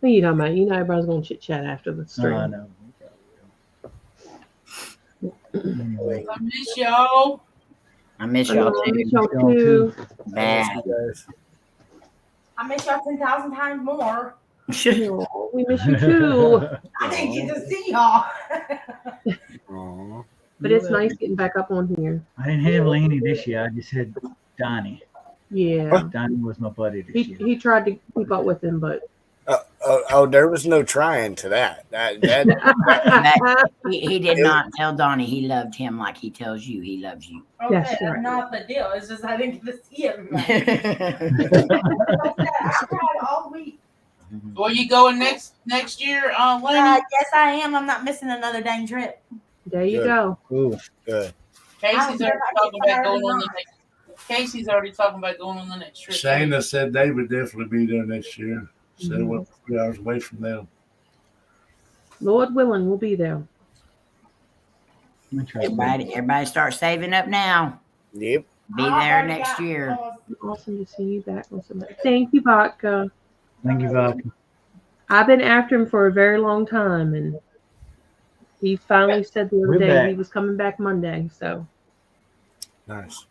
are you talking about? You know everybody's gonna chit chat after the stream. I know. Anyway, I miss y'all. I miss y'all I too. miss y'all too. Bad. I miss y'all 10,000 times more. Oh, we miss you too. I didn't get to see y'all. Aw. But it's nice getting back up on here. I didn't have Laney this year. I just had Donnie. Yeah. Donnie was my buddy this year. He tried to keep up with him, but There was no trying to that. He did not tell Donnie he loved him like he tells you he loves you. Okay, That's that's right. not the deal. It's just I didn't get to see everybody. There I tried all week. Well, you going next year, Lenny? Yes, I am. I'm not missing another dang trip. there you Good. go. Cool. Good. Casey's I already don't care talking if I about get going on the fired or next. Casey's already talking about going on the next trip. Shayna said they would definitely be there next year. Said Mhm. we're 3 hours away from them. Lord willing, we'll be there. Let me try to- Everybody start saving up now. Yep. Be there next year. Awesome to see you back. Thank you, Vodka. Thank you, Vodka. I've been after him for a very long time, and he finally said the other We're day back. he was coming back Monday. So Nice.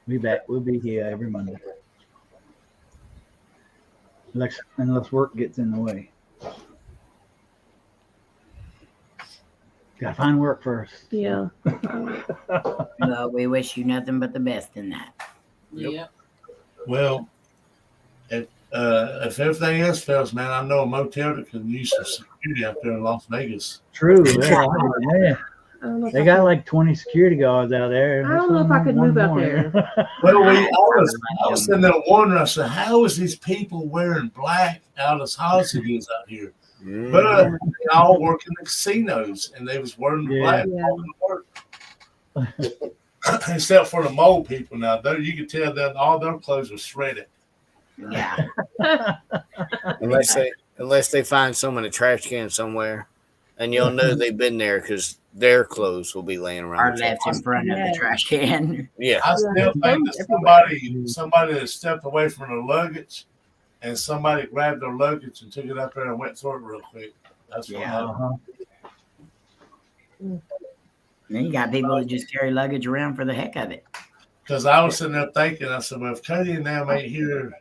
We back. We'll be here every Monday. Unless work gets in the way. Gotta find work first. yeah, Well, we wish you nothing but the best in that. Yeah. Well, if everything else fails, man, I know a motel that can use some security out there in Las Vegas. True. Yeah. Yeah. I don't know if They I got could- like 20 security guards out there. I don't know if I could move out Well, I was sitting there wondering, I said, how is these people wearing black out as hostages out here? But Mm. they all work in the casinos, and they was wearing the black Yeah. all in the work. Except for the mole people now. You could tell that all their clothes were shredded. Yeah. Unless they find some in a trash can somewhere, and you'll know they've been there because their clothes will be laying Or around. left in front of the trash can. Yeah. I still think that somebody that stepped away from their luggage, and somebody grabbed their luggage and took it up there and went through it real quick. That's what Yeah. happened. Then you got people that just carry luggage around for the heck of it. Because I was sitting there thinking, I said, well, if Cody and them ain't here,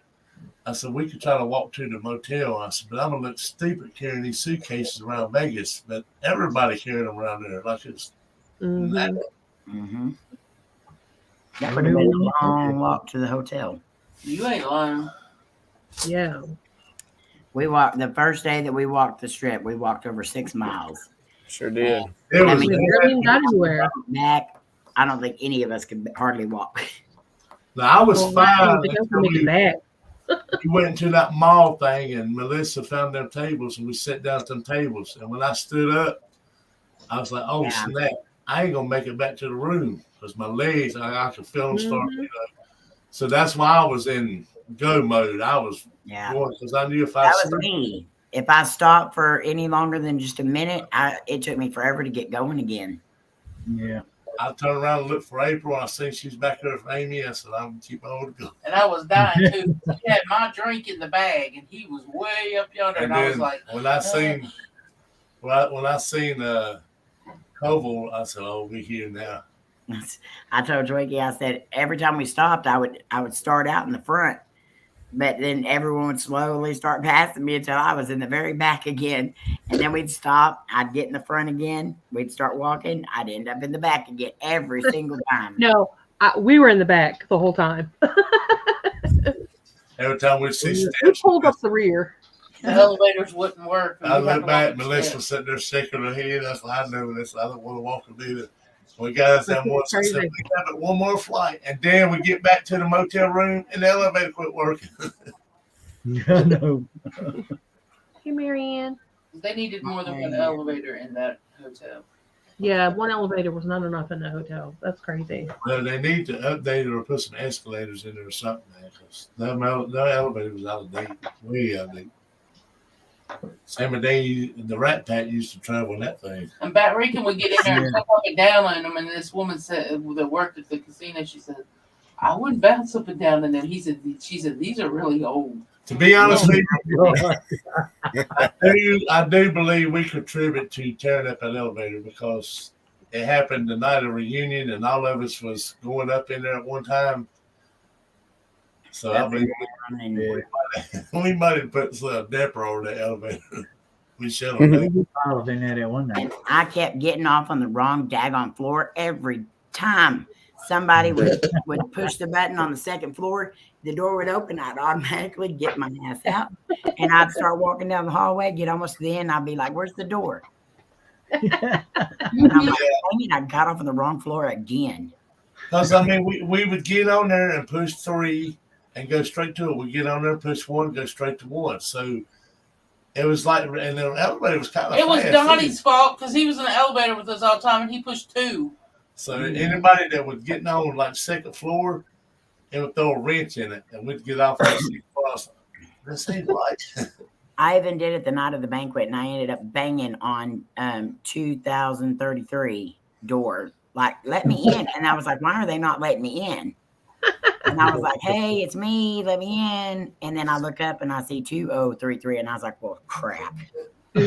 I said, we could try to walk to the motel. I said, but I'm going to look stupid carrying these suitcases around Vegas. But everybody carried them around there like it's Mhm. Mm-hmm. That would have been a long walk to the hotel. You ain't lying. Yeah. We walked the first day that we walked the strip. We walked over 6 miles. Sure did. It I was mean, We really ain't got anywhere. Back, I don't think any of us could hardly walk. now I was Well, I fine. don't think I can make it back. We went into that mall thing, and Melissa found them tables, and we sat down at them tables. And when I stood up, I was like, "Oh Yeah. snap! I ain't gonna make it back to the room because my legs, I could feel them start." Mhm. You know. So that's why I was in go mode. I was Yeah, going because I knew if I that was slipped, me. if I stop for any longer than just a minute, it took me forever to get going again. Yeah. I turned around and looked for April. I seen she's back there with Amy. I said, I'm going to keep on going. And I was dying too. He had my drink in the bag, and he was way up yonder. And I was like, when I seen Koval, I said, "Oh, we're here now." I told Twinkie, I said every time we stopped, I would start out in the front, but then everyone would slowly start passing me until I was in the very back again. And then we'd stop. I'd get in the front again. We'd start walking. I'd end up in the back again every single time. No, we were in the back the whole time. Every time we see We steps, pulled up the rear. the elevators wouldn't work. I look back. Melissa was sitting there shaking her head. That's why I knew this. I don't want to walk them either. We got us that one. So we got one more flight, and then we get back to the motel room, and the elevator quit working. No. Hey, Marianne. They needed more than one elevator in that hotel. Yeah, one elevator was not enough in the hotel. That's crazy. Well, they need to update it or put some escalators in there or something. Because the elevator was out of date, way out of date. Same day the Rat Pack used to travel in that thing. And Bat Rican would get in there and jump up and down on them. And this woman said that worked at the casino, she said, I wouldn't bounce up and down in them. She said, these are really old. To be honest with you, I do believe we contribute to tearing up an elevator because it happened the night of reunion and all of us was going up in there at one time. So I mean, we might have put some Depot on the elevator. We should have. In that one night. And I kept getting off on the wrong daggone floor every time. Somebody would push the button on the second floor, the door would open, I'd automatically get my ass out, and I'd start walking down the hallway, get almost to the end, I'd be like, where's the door? And I'm like, I got off on the wrong floor again. Because, I mean, we would get on there and push 3 and go straight to it. We get on there, push 1, go straight to 1. So it was like, and the elevator was kind of It was fast, Donnie's fault because he was in the elevator with us all the time and he pushed 2. So anybody that was getting on like second floor, it would throw a wrench in it, and we'd get off that second floor. This ain't right. I even did it the night of the banquet, and I ended up banging on 2033 door, like, let me in. And I was like, why are they not letting me in? And I was like, hey, it's me, let me in. And then I look up and I see 2033, and I was like, well, crap. Well,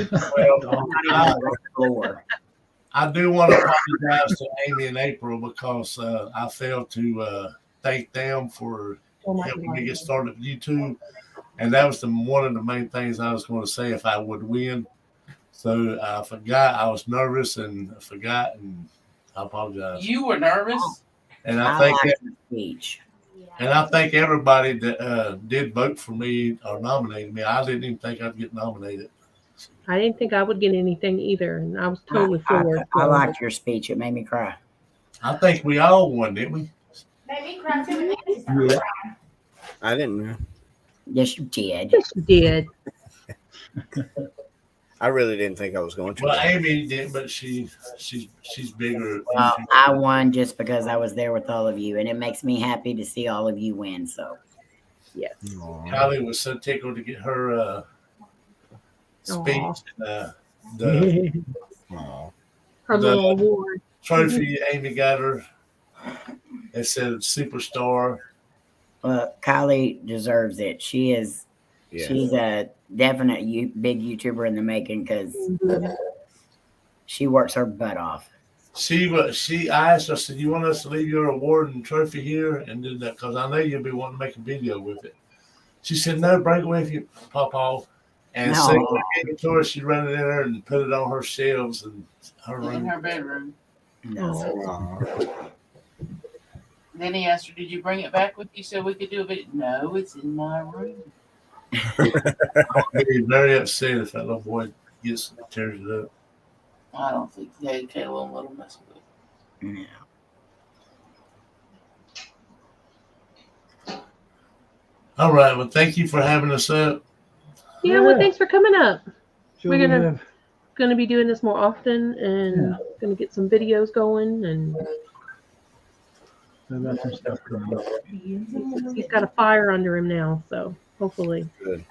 I do want to apologize to Amy and April because I failed to thank them for helping me get started with YouTube. And that was one of the main things I was going to say if I would win. So I forgot. I was nervous and I forgot, and I apologize. You were nervous? And I thank everybody that did vote for me or nominated me. I didn't even think I'd get nominated. I didn't think I would get anything either, and I was totally floored. I liked your speech. It made me cry. I think we all won, didn't we? Made me cry too. Yeah. I didn't know. Yes, you did. Yes, you did. I really didn't think I was going to. Well, Amy did, but she's bigger. Well, I won just because I was there with all of you, and it makes me happy to see all of you win. So, yes. Kylie was so tickled to get her speech. Her little award. Trophy Amy got her. It said superstar. Well, Kylie deserves it. She's a definite big YouTuber in the making because she works her butt off. I asked her, I said, you want us to leave your award and trophy here and do that? Because I know you'll be wanting to make a video with it. She said, no, bring it with you, Papa. And so we gave it to her. She ran it in there and put it on her shelves and her room. In her bedroom. No. Then he asked her, did you bring it back with you so we could do a video? No, it's in my room. I'll be very upset if that little boy tears it up. I don't think Caleb will let him mess with it. No. All right. Well, thank you for having us up. Yeah, well, thanks for coming up. Sure We're gonna be doing this more often and gonna get some videos going, and I've got some stuff coming up. he's got a fire under him now, so hopefully. Good.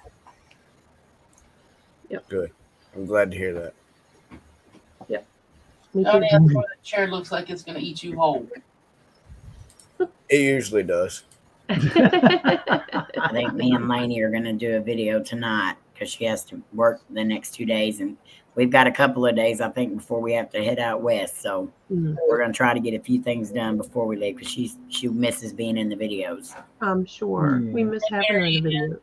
Good. I'm glad to hear that. Me Donnie, too. that's why the chair looks like it's going to eat you whole. It usually does. I think me and Lainey are going to do a video tonight because she has to work the next 2 days. And we've got a couple of days, I think, before we have to head out west. So we're going to try to get a few things done before we leave because she misses being in the videos. I'm sure. We miss having her in the video.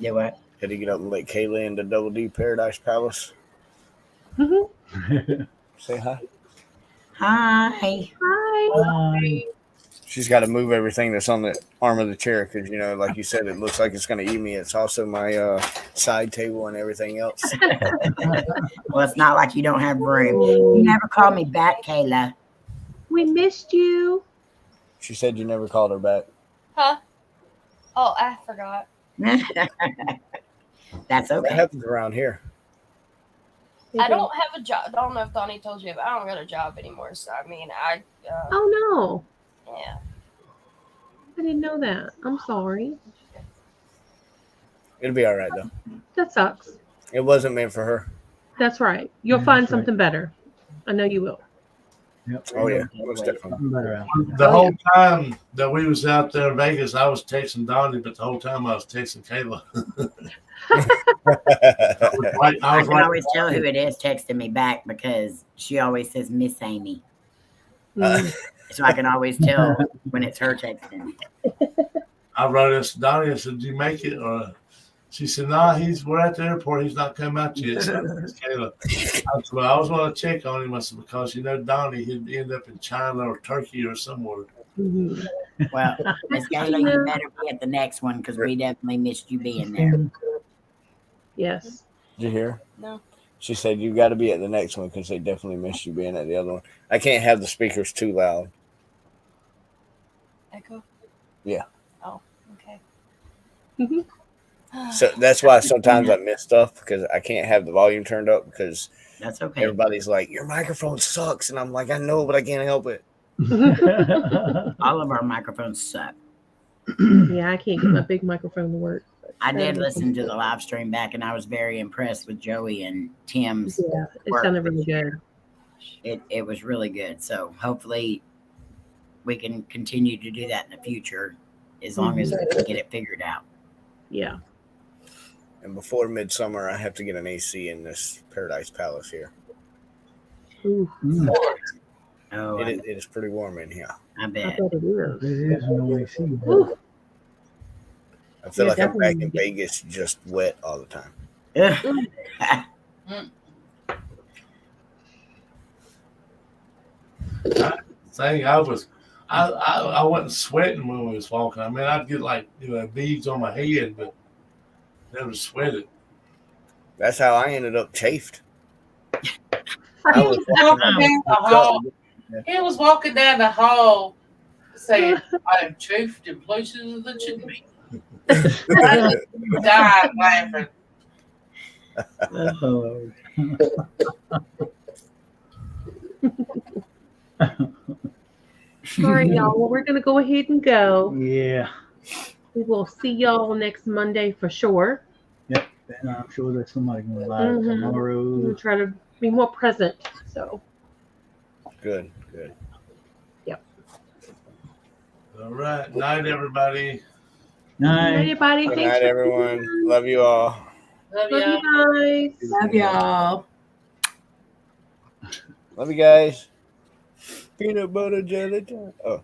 Do what? Had to get up and let Kayla into Double D Paradise Palace. Say hi. Hi. Hi. She's got to move everything that's on the arm of the chair because, like you said, it looks like it's going to eat me. It's also my side table and everything else. Well, it's not like you don't have room. You never called me back, Kayla. We missed you. She said you never called her back. Huh? Oh, I forgot. That's That okay. happens around here. I don't have a job. I don't know if Donnie told you, but I don't got a job anymore. So I mean, Oh no. yeah. I didn't know that. I'm sorry. It'll be all right, though. That sucks. It wasn't meant for her. That's right. You'll Yeah, find that's right. something better. I know you will. Yep. Oh, yeah. Most definitely. Something better out. The whole time that we was out there in Vegas, I was texting Donnie, but the whole time I was texting Kayla. I I was can like, always tell who it is texting me back because she always says Miss Amy. So I can always tell when it's her texting. I wrote this to Donnie. I said, "Did you make it?" Or she said, "Nah, we're at the airport. He's not come out yet." So it's Kayla. I said, "Well, I was going to check on him." I said, "Because Donnie, he'd end up in China or Turkey or somewhere." Well, Miss Kayla, you better be at the next one because we definitely missed you being there. Yes. Did you hear? No. She said you got to be at the next one because they definitely missed you being at the other one. I can't have the speakers too loud. Echo. Yeah. Oh, okay. So that's why sometimes I miss stuff because I can't have the volume turned up because That's okay. everybody's like, "Your microphone sucks," and I'm like, "I know, but I can't help it." All of our microphones suck. Yeah, I can't get my big microphone to work. I did listen to the live stream back, and I was very impressed with Joey and Tim's. Yeah, it work sounded this really year. good. It was really good. So hopefully we can continue to do that in the future as long as we can get it figured out. Yeah. And before midsummer, I have to get an AC in this Paradise Palace here. Ooh, Oh, It is pretty warm in here. I I bet. bet it is. It is no AC. Ooh. I feel Yeah, like I'm back definitely. in Vegas, just wet all the time. Thing I wasn't sweating when we was walking. I mean, I'd get like beads on my head, but never sweated. That's how I ended up chafed. He I was was walking down the hall. He was walking down the hall saying, "I am chafed in places that shouldn't be." I just died laughing. All right, y'all. Well, we're going to go ahead and go. Yeah. We will see y'all next Monday for sure. Yep. And I'm sure there's somebody going to live Mhm. tomorrow. We'll try to be more present. So, good. All right, night, everybody. Night. everybody, Good thanks night, for everyone. Love you all. Love Love ya. you guys. Love y'all. Love you guys. Peanut butter jelly time. Oh.